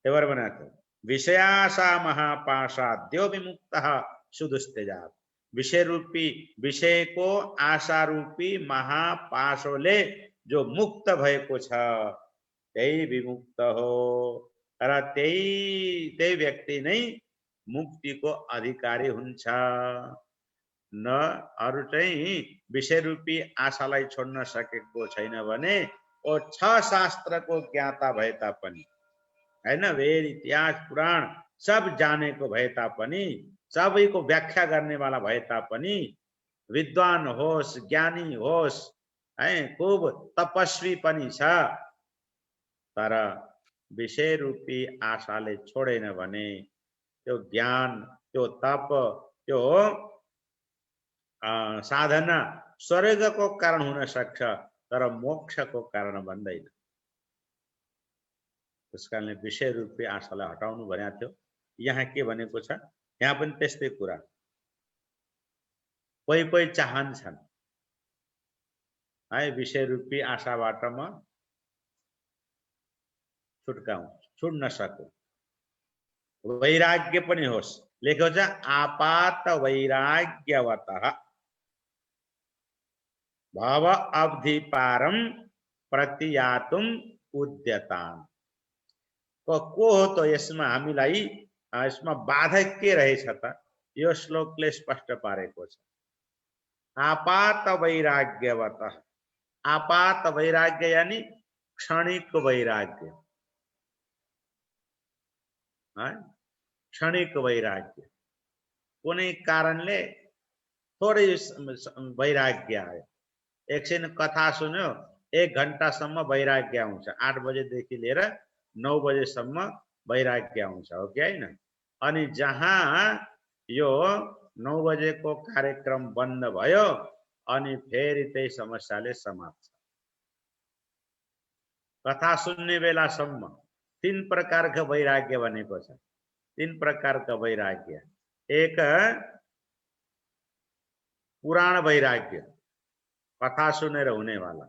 त्यही भनेको विषयाशा महापाशाद्यो विमुक्तः सुदुस्तेजात्। विषय रूपी, विषयको आशा रूपी महापाशोले जो मुक्त भएको छ त्यही विमुक्त हो र त्यही व्यक्ति नै मुक्तिको अधिकारी हुन्छ। न अरु चाहिँ विषय रूपी आशालाई छोड्न सकेको छैन भने ओ छ शास्त्रको ज्ञाता भए तापनि, हैन, वेद इतिहास पुराण सब जानेको भए तापनि, सबैको व्याख्या गर्ने वाला भए तापनि, विद्वान होस्, ज्ञानी होस्, है, खूब तपस्वी पनि छ, तर विषय रूपी आशाले छोडेन भने त्यो ज्ञान, त्यो तप, त्यो साधना स्वर्गको कारण हुन सक्छ तर मोक्षको कारण बन्दैन। त्यसकारणले विषय रूपी आशालाई हटाउनु भनेको थियो। यहाँ के भनेको छ, यहाँ पनि त्यस्तै कुरा। कोही कोही चाहन्छन् है विषय रूपी आशाबाट म छुट्न सकु, वैराग्य पनि होस्। लेखेको छ आपात वैराग्यवतः भव अवधि पारम प्रतियातुम उद्यतान्। को हो त यसमा हामीलाई यसमा बाधक के रहेछ त यो श्लोकले स्पष्ट पारेको छ। आपात वैराग्यवतः, आपात वैराग्य यानी क्षणिक वैराग्य, क्षणिक वैराग्य। कुनै कारणले थोरै वैराग्य आयो, एकछिन कथा सुन्यो, 1 घण्टासम्म वैराग्य आउँछ, 8 बजेदेखि लिएर 9 बजेसम्म वैराग्य आउँछ, हो कि हैन? अनि जहाँ यो 9 बजेको कार्यक्रम बन्द भयो अनि फेरि त्यही समस्याले समाप्त। कथा सुन्ने बेलासम्म 3 प्रकारका वैराग्य भनेको छ। 3 प्रकारका वैराग्य। एक पुराण वैराग्य, कथा सुनेर हुने वाला।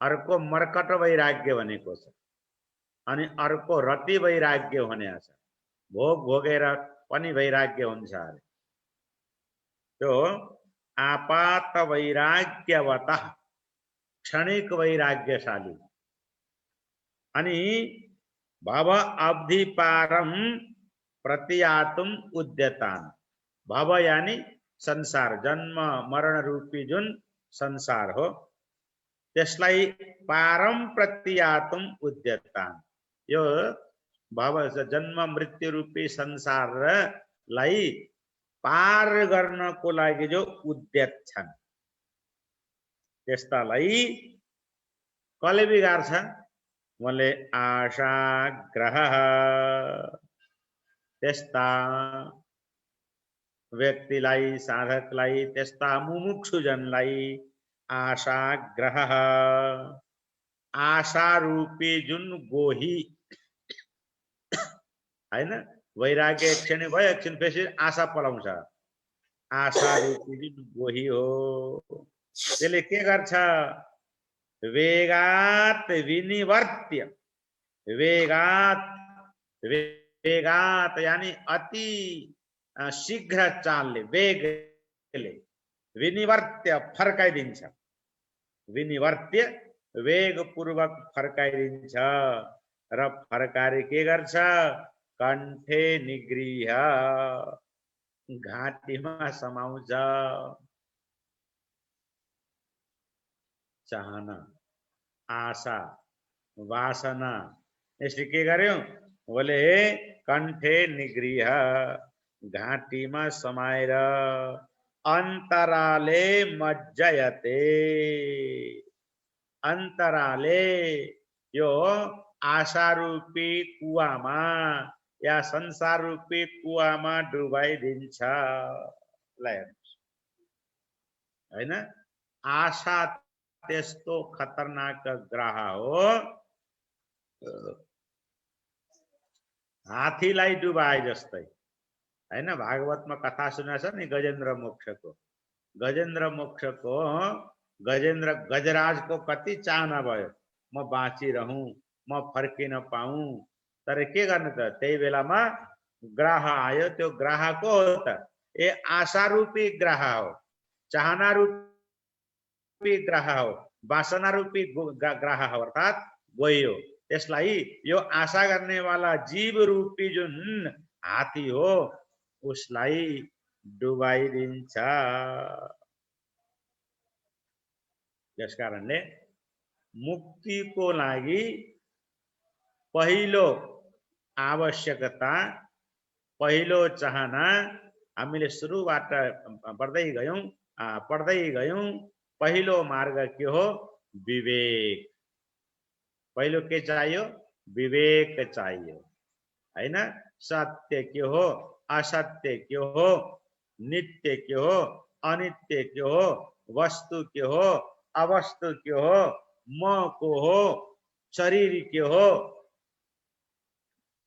अर्को मर्कट वैराग्य भनेको छ। अनि अर्को रति वैराग्य भनेको छ, भोग भोगेर पनि वैराग्य हुन्छ अरे। त्यो आपात वैराग्यवतः क्षणिक वैराग्यशाली। अनि भव अवधि पारम प्रतियातुम उद्यतान्। भव यानी संसार, जन्म मरण रूपी जुन संसार हो त्यसलाई पारम प्रतियातुम उद्यतान्। यो भव जन्म मृत्यु रूपी संसारलाई पार गर्नको लागि जो उद्यत छन् त्यस्तालाई कसले बिगार्छ? उनले आशा ग्रह, त्यस्ता व्यक्तिलाई साधकलाई त्यस्ता मुमुक्षुजनलाई आशाग्रह आशा रूपी जुन गोही हैन वैराग्य एकछिन भयो एकछिन फेरि आशा पलाउँछ आशा रूपी जुन गोही हो त्यसले के गर्छ वेगात विनिवर्त्य वेगात वेगात यानी अति शीघ्र चालले वेगले विनिवर्त्य फर्काइदिन्छ विनिवर्त्य वेगपूर्वक फर्काइदिन्छ र फर्काएर के गर्छ कण्ठे निगृह घाँटीमा समाउँछ चाहना आशा वासना यसले के गर्यो बोले कण्ठे निगृह घाँटीमा समाएर अन्तराले मज्जयते अन्तराले यो आशा रूपी कुवामा या संसार रूपी कुवामा डुबाइदिन्छ हैन आशा त्यस्तो खतरनाक ग्रह हो हाथीलाई डुबाए जस्तै हैन भागवतमा कथा सुनेछ नि गजेन्द्र मोक्षको गजेन्द्र गजराजको कति चाहना भयो म बाँचिरहूँ म फर्किन पाऊँ तर के गर्ने त त्यही बेलामा ग्रह आयो त्यो ग्रह को हो त ए आशा रूपी ग्रह हो चाहना रूपी ग्रह हो वासना रूपी ग्रह हो अर्थात वही हो त्यसलाई यो आशा गर्ने वाला जीव रूपी जुन हाथी हो उसलाई डुबाइदिन्छ यस कारणले मुक्तिको लागि पहिलो आवश्यकता पहिलो चाहना हामीले सुरुबाट पढ्दै गयौं पहिलो मार्ग के हो विवेक पहिलो के चाहियो विवेक चाहियो हैन सत्य के हो असत्य के हो नित्य के हो अनित्य के हो वस्तु के हो अवस्तु के हो म को हो शरीर के हो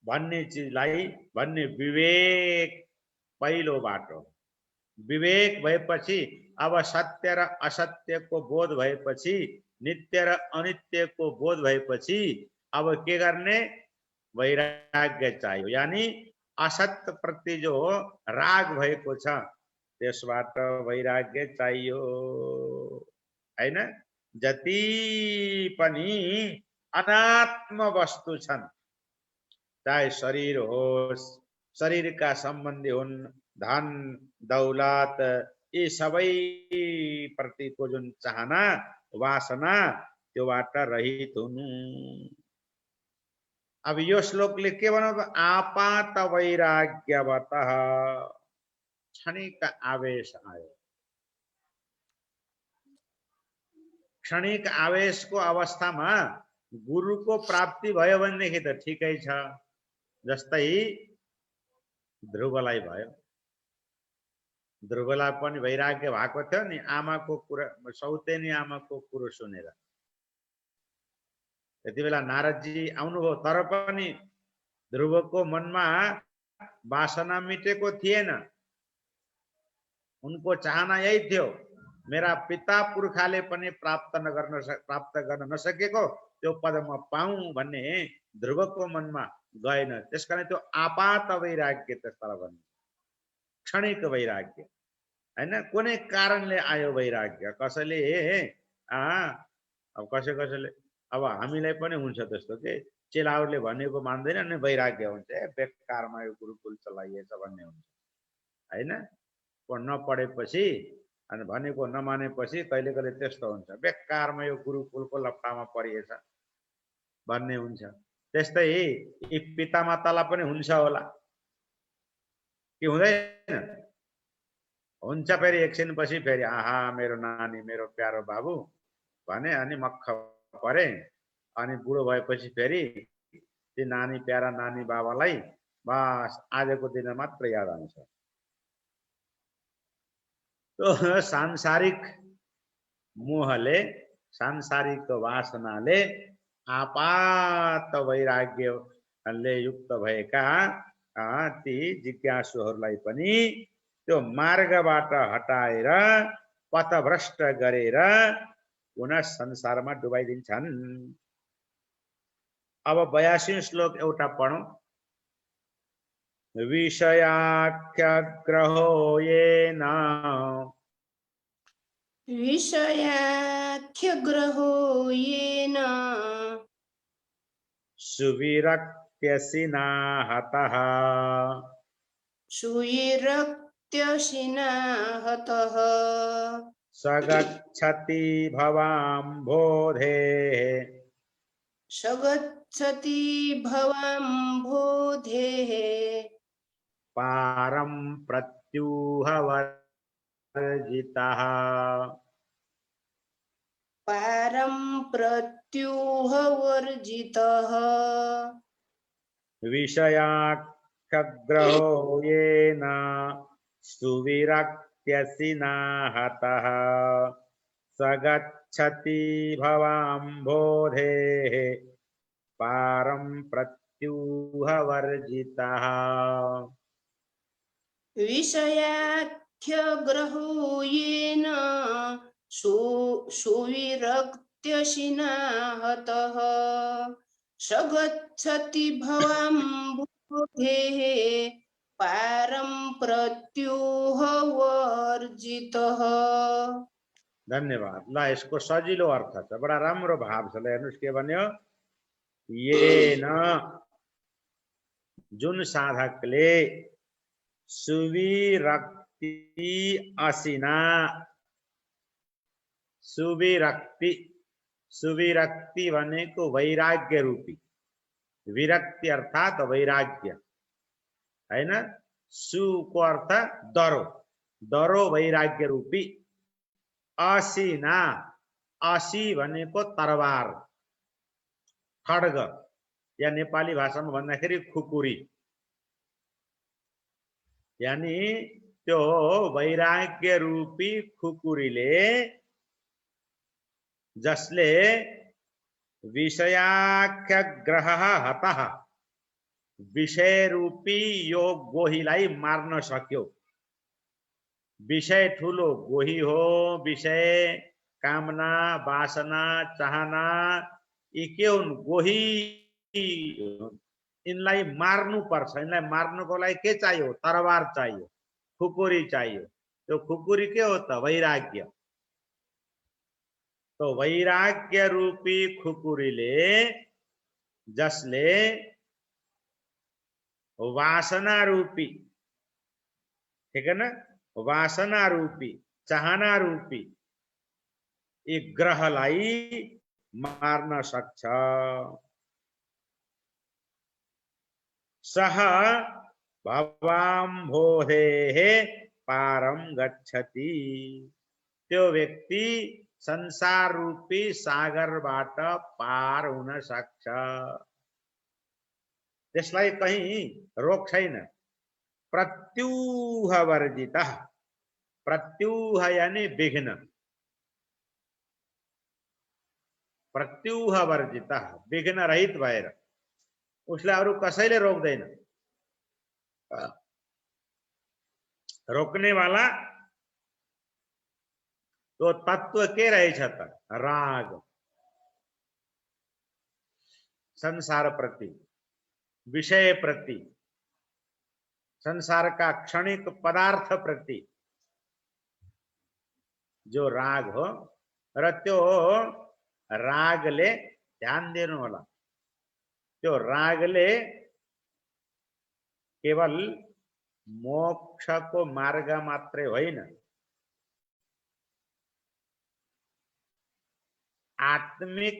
भन्ने चिजलाई भन्ने विवेक पहिलो बाटो विवेक भएपछि अब सत्य र असत्यको बोध भएपछि नित्य र अनित्यको बोध भएपछि अब के गर्ने वैराग्य चाहियो यानी असत्य प्रति जो राग भएको छ त्यसबाट वैराग्य चाहियो हैन जति पनि अनात्म वस्तु छन् चाहे शरीर होस् शरीरका सम्बन्धी हुन् धन दौलत यी सबै प्रतिको जुन चाहना वासना त्योबाट रहित हुनु अब यो श्लोकले के भन्छ आपात वैराग्यवतः क्षणिक आवेश आयो क्षणिक आवेशको अवस्थामा गुरुको प्राप्ति भयो भनेदेखि त ठिकै छ जस्तै ध्रुवलाई भयो ध्रुवलाई पनि वैराग्य भएको थियो नि आमाको कुरा सौतेनी आमाको कुरो सुनेर त्यति बेला नारदजी आउनुभयो तर पनि ध्रुवको मनमा वासना मिटेको थिएन उनको चाहना यही थियो मेरा पिता पुर्खाले पनि प्राप्त गर्न नसकेको त्यो पद म पाऊँ भन्ने ध्रुवको मनमा गएन त्यसकारण त्यो आपात वैराग्य त्यसलाई भनिन्छ क्षणिक वैराग्य हैन कुनै कारणले आयो वैराग्य कसैले अब कसैले अब हामीलाई पनि हुन्छ त्यस्तो के चेलाहरूले भनेको मान्दैन अनि वैराग्य हुन्छ बेकारमा यो गुरुकुल चलाइएछ भन्ने हुन्छ हैन नपढेपछि अनि भनेको नमानेपछि कहिले कहिले त्यस्तो हुन्छ बेकारमा यो गुरुकुलको लप्टामा परिएछ भन्ने हुन्छ त्यस्तै यी पितामातालाई पनि हुन्छ होला कि हुँदैन हुन्छ फेरि एकछिन पछि फेरि आहा मेरो नानी मेरो प्यारो बाबु भने अनि मक्ख परे अनि बुढो भएपछि फेरि ती नानी प्यारा नानी बाबालाई बस आजको दिन मात्र याद आउँछ तो सांसारिक मोहले सांसारिक वासनाले आपात वैराग्यले युक्त भएका ती जिज्ञासुहरूलाई पनि त्यो मार्गबाट हटाएर पथभ्रष्ट गरेर पुनः संसारमा डुबाइदिन्छन्। अब 82 श्लोक एउटा पढौं। विषयाख्यग्रहो येन विषयाख्यग्रहो येन सुविरक्त्यसिना हतः सुविरक्त्यसिना हतः सगच्छति भवाम्भोधेः सगच्छति भवाम्भोधेः पारं प्रत्यूहवर्जितः पारं प्रत्यूहवर्जितः विषयाख्यग्रहो येन सुविरक्त्यसिना हतः सगच्छति भवाम्भोधेः पारं प्रत्यूहवर्जितः। विषयाख्यग्रहो येन सुविरक्त्यसिना हतः सगच्छति भवाम्भोधेः पारं प्रत्यूहवर्जितः। धन्यवाद। ल यसको सजिलो अर्थ छ, बडा राम्रो भाव छ। ल हेर्नुस् के भन्यो, येन जुन साधकले सुविरक्ति असिना, सुविरक्ति, सुविरक्ति भनेको वैराग्य रूपी, विरक्ति अर्थात वैराग्य हैन। सु को अर्थ डरो, डरो वैराग्य रूपी। असिना, असी भनेको तरवार, खड्ग, या नेपाली भाषामा भन्दाखेरि खुकुरी। यानी त्यो वैराग्य रूपी खुकुरीले, जसले विषयाख्यग्रहः हतः, विषय रूपी यो गोहीलाई मार्न सक्यो। विषय ठुलो गोही हो, विषय कामना वासना चाहना यी के हुन्, गोही। इनलाई मार्नु पर्छ। इनलाई मार्नुको लागि के चाहियो, तरवार चाहियो, खुकुरी चाहियो। त्यो खुकुरी के हो त, वैराग्य। तो वैराग्य रूपी खुकुरीले, जसले वासना रूपी, ठीक है ना, वासना रूपी, चाहना रूपी यी ग्रहलाई मार्न सक्छ। सह भवाम्भोधेः पारं गच्छति, त्यो व्यक्ति संसार रूपी सागरबाट पार हुन सक्छ। त्यसलाई कहीं रोक छैन। प्रत्यूहवर्जितः, प्रत्यूह यानी विघ्न, प्रत्यूहवर्जितः विघ्न रहित भएर, उसलाई अरु कसैले रोक्दैन। रोक्ने वाला तो तत्व के रहेछ त, राग, संसार प्रति, विषय प्रति, संसार का क्षणिक पदार्थ प्रति जो राग हो, र त्यो रागले, ध्यान दिनु होला, त्यो रागले केवल मोक्षको मार्ग मात्रै होइन, आत्मिक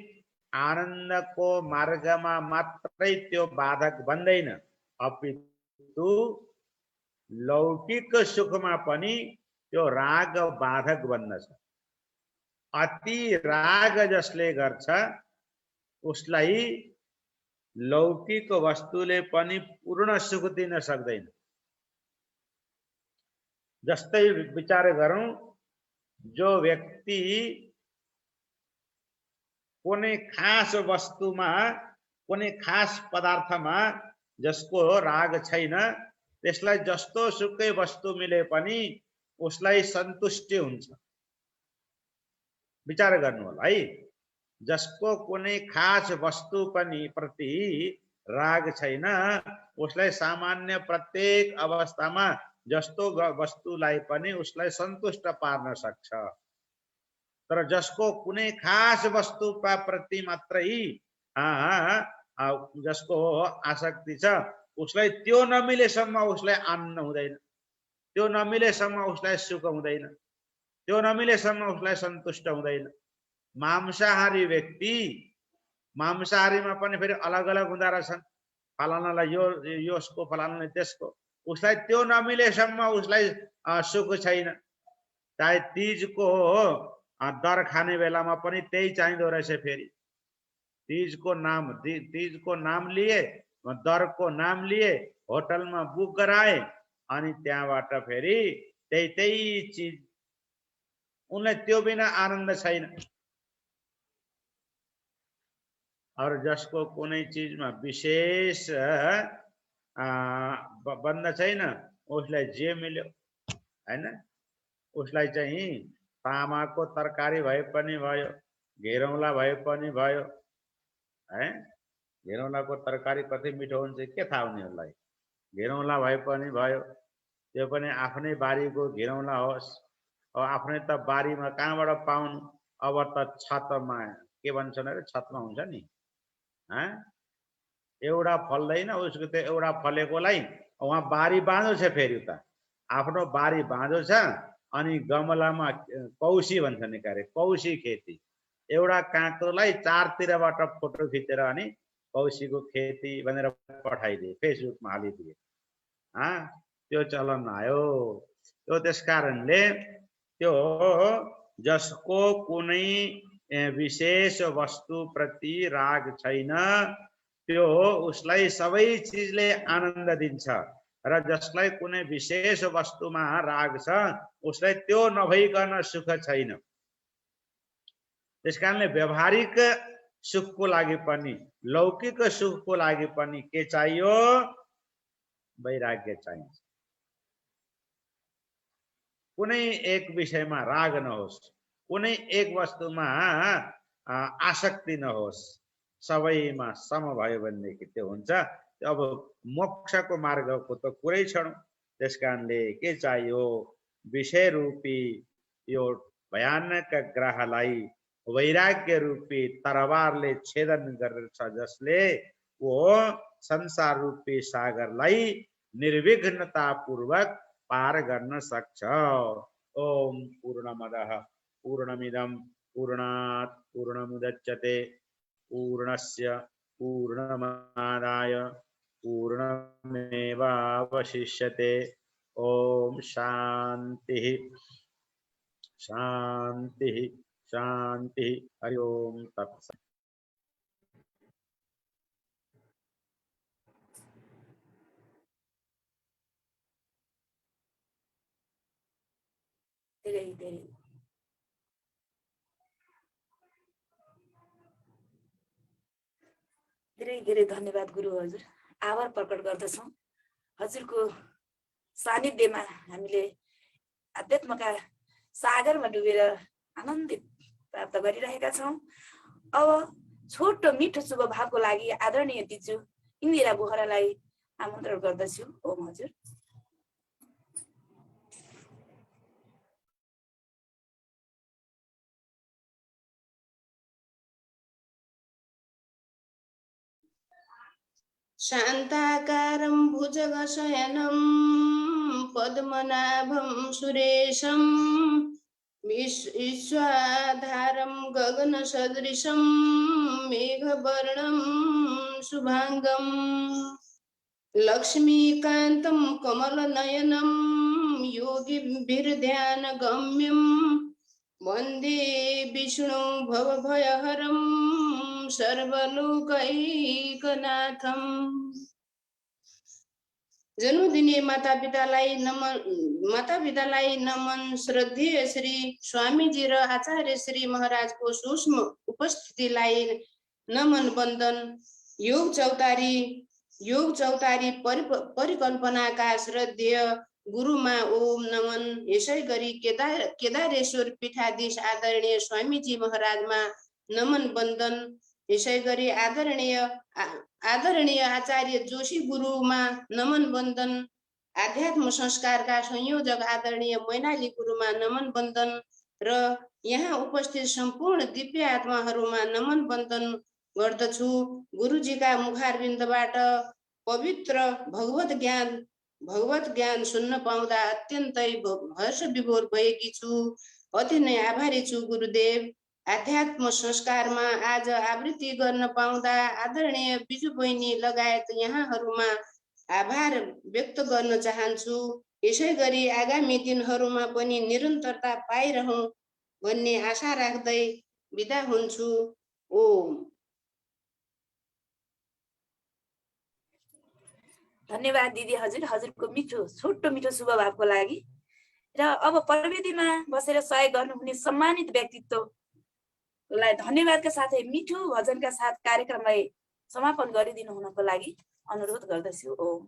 आनन्दको मार्गमा मात्रै त्यो बाधक बन्दैन, अपितु लौकिक सुखमा पनि त्यो राग बाधक बन्दछ। अति राग जसले गर्छ उसलाई लौकिक वस्तुले पनि पूर्ण सुख दिन सक्दैन। जस्तै विचार गरौं, जो व्यक्ति कुनै खास वस्तुमा कुनै खास पदार्थमा जसको राग छैन त्यसलाई जस्तो सुकै वस्तु मिले पनि उसलाई सन्तुष्टि हुन्छ। विचार गर्नु होला है। जसको कुनै खास वस्तु पनि प्रति राग छैन उसलाई सामान्य प्रत्येक अवस्थामा जस्तो वस्तुलाई पनि उसलाई सन्तुष्ट पार्न सक्छ। तर जसको कुनै खास वस्तु प्रति मात्रै जसको आसक्ति छ उसलाई त्यो नमिलेसम्म उसलाई आनन्द हुँदैन, त्यो नमिलेसम्म उसलाई सुख हुँदैन, त्यो नमिलेसम्म उसलाई सन्तुष्ट हुँदैन। मांसाहारी व्यक्ति, मांसाहारीमा पनि फेरि अलग अलग हुँदा रहेछन्, फलानालाई यो यसको, फलानालाई त्यसको, उसलाई त्यो नमिलेसम्म उसलाई सुख छैन। चाहे तीजको दर खाने बेलामा पनि त्यही चाहिँदो रहेछ। फेरि तीजको नाम लिए, दरको नाम लिए, होटलमा बुक गराए अनि त्यहाँबाट फेरि त्यही चीज, उनलाई त्यो बिना आनन्द छैन। और जसको कुनै चीजमा विशेष बन्द छैन उसलाई जे मिल्यो हैन, उसलाई चाहिँ तामाको तरकारी भए पनि भयो, घेरौँला भए पनि भयो है। घेरौँलाको तरकारी कति मिठो हुन्छ के थाहा उनीहरूलाई। घेरौँला भए पनि भयो, त्यो पनि आफ्नै बारीको घेरौँला होस्। अब आफ्नै त बारीमा कहाँबाट पाउनु, अब त छतमा के भन्छन् अरे, छतमा हुन्छ नि, एउटा फल्दैन उसको, त्यो एउटा फलेकोलाई उहाँ बारी बाँझो छ, फेरि त आफ्नो बारी बाँझो छ अनि गमलामा कौशी भन्छन् के, कौशी खेती। एउटा काँक्रोलाई चारतिरबाट फोटो खिचेर अनि कौशीको खेती भनेर पठाइदिए, फेसबुकमा हालिदिए। त्यो चलन आयो। त्यो त्यसकारणले त्यो जसको कुनै विशेष वस्तु प्रति राग छैन त्यो उसलाई सबै चिजले आनन्द दिन्छ, र जसलाई कुनै विशेष वस्तुमा राग छ उसलाई त्यो नभइकन सुख छैन। त्यसकारणले व्यवहारिक सुखको लागि पनि, लौकिक सुखको लागि पनि के चाहियो? वैराग्य चाहिन्छ। कुनै एक विषयमा राग नहोस्, कुनै एक वस्तुमा आसक्ति नहोस्, सबैमा सम भयो भनेदेखि त्यो हुन्छ। अब मोक्षको मार्गको त कुरै छोडौँ। त्यसकारणले के चाहियो? विषय रूपी यो भयानक ग्रहलाई वैराग्य रूपी तरवारले छेदन गर्छ, जसले वो संसार रूपी सागरलाई निर्विघ्नता पूर्वक पार गर्न सक्छ। ओम पूर्णमदः पूर्णमिदं पूर्णात् पूर्णमुदच्यते पूर्णस्य पूर्णमादाय पूर्णमेवावशिष्यते। ओम शांति शांति शांति। हरि ओम तत्सत्। धेरै धेरै धन्यवाद गुरु हजुर। आभार प्रकट गर्दछौँ। हजुरको सानिध्यमा हामीले आध्यात्मका सागरमा डुबेर आनन्दित प्राप्त गरिरहेका छौँ। अब छोटो मिठो शुभ भावको लागि आदरणीय दिजु इन्दिरा बोहरालाई आमन्त्रण गर्दछु। ओम हजुर। शान्ताकारं भुजगशयनं पद्मनाभं सुरेशं विश्वाधारं गगनसदृशं मेघवर्णं शुभांगं लक्ष्मीकान्तं कमलनयनं योगिभिर्ध्यानगम्यं वन्दे विष्णु भवभयहरं सर्वलोकैकनाथम्। जन्म दिने मातापितालाई नमन श्रद्धेय श्री स्वामीजी र आचार्य श्री महाराजको सूक्ष्म उपस्थितिलाई नमन वन्दन। योग चौतारी परिकल्पनाका श्रद्धेय गुरुमा ओम नमन। यसै गरी केदारेश्वर पीठाधीश आदरणीय स्वामीजी महाराजमा नमन वन्दन। यसै गरी आदरणीय आचार्य जोशी गुरुमा नमन वन्दन। आध्यात्म संस्कारका संयोजक आदरणीय मैनाली गुरुमा नमन वन्दन र यहाँ उपस्थित सम्पूर्ण दिव्य आत्माहरूमा नमन वन्दन गर्दछु। गुरुजीका मुखारविन्दबाट पवित्र भगवत ज्ञान सुन्न पाउँदा अत्यन्तै हर्ष विभोर भएकी छु। अति नै आभारी छु गुरुदेव। आध्यात्म संस्कारमा आज आवृत्ति गर्न पाउँदा आदरणीय बिजु बहिनी लगायत यहाँहरूमा आभार व्यक्त गर्न चाहन्छु। यसै गरी आगामी दिनहरूमा पनि निरन्तरता पाइरहँ भन्ने आशा राख्दै बिदा हुन्छु। ओम। धन्यवाद दिदी हजुरको छोटो मिठो शुभ भावको लागि। र अब प्रविधिमा बसेर सहयोग गर्नुहुने सम्मानित व्यक्तित्वलाई धन्यवादका साथै मिठो भजनका साथ कार्यक्रमलाई समापन गरिदिनु हुनको लागि अनुरोध गर्दछु। ओम।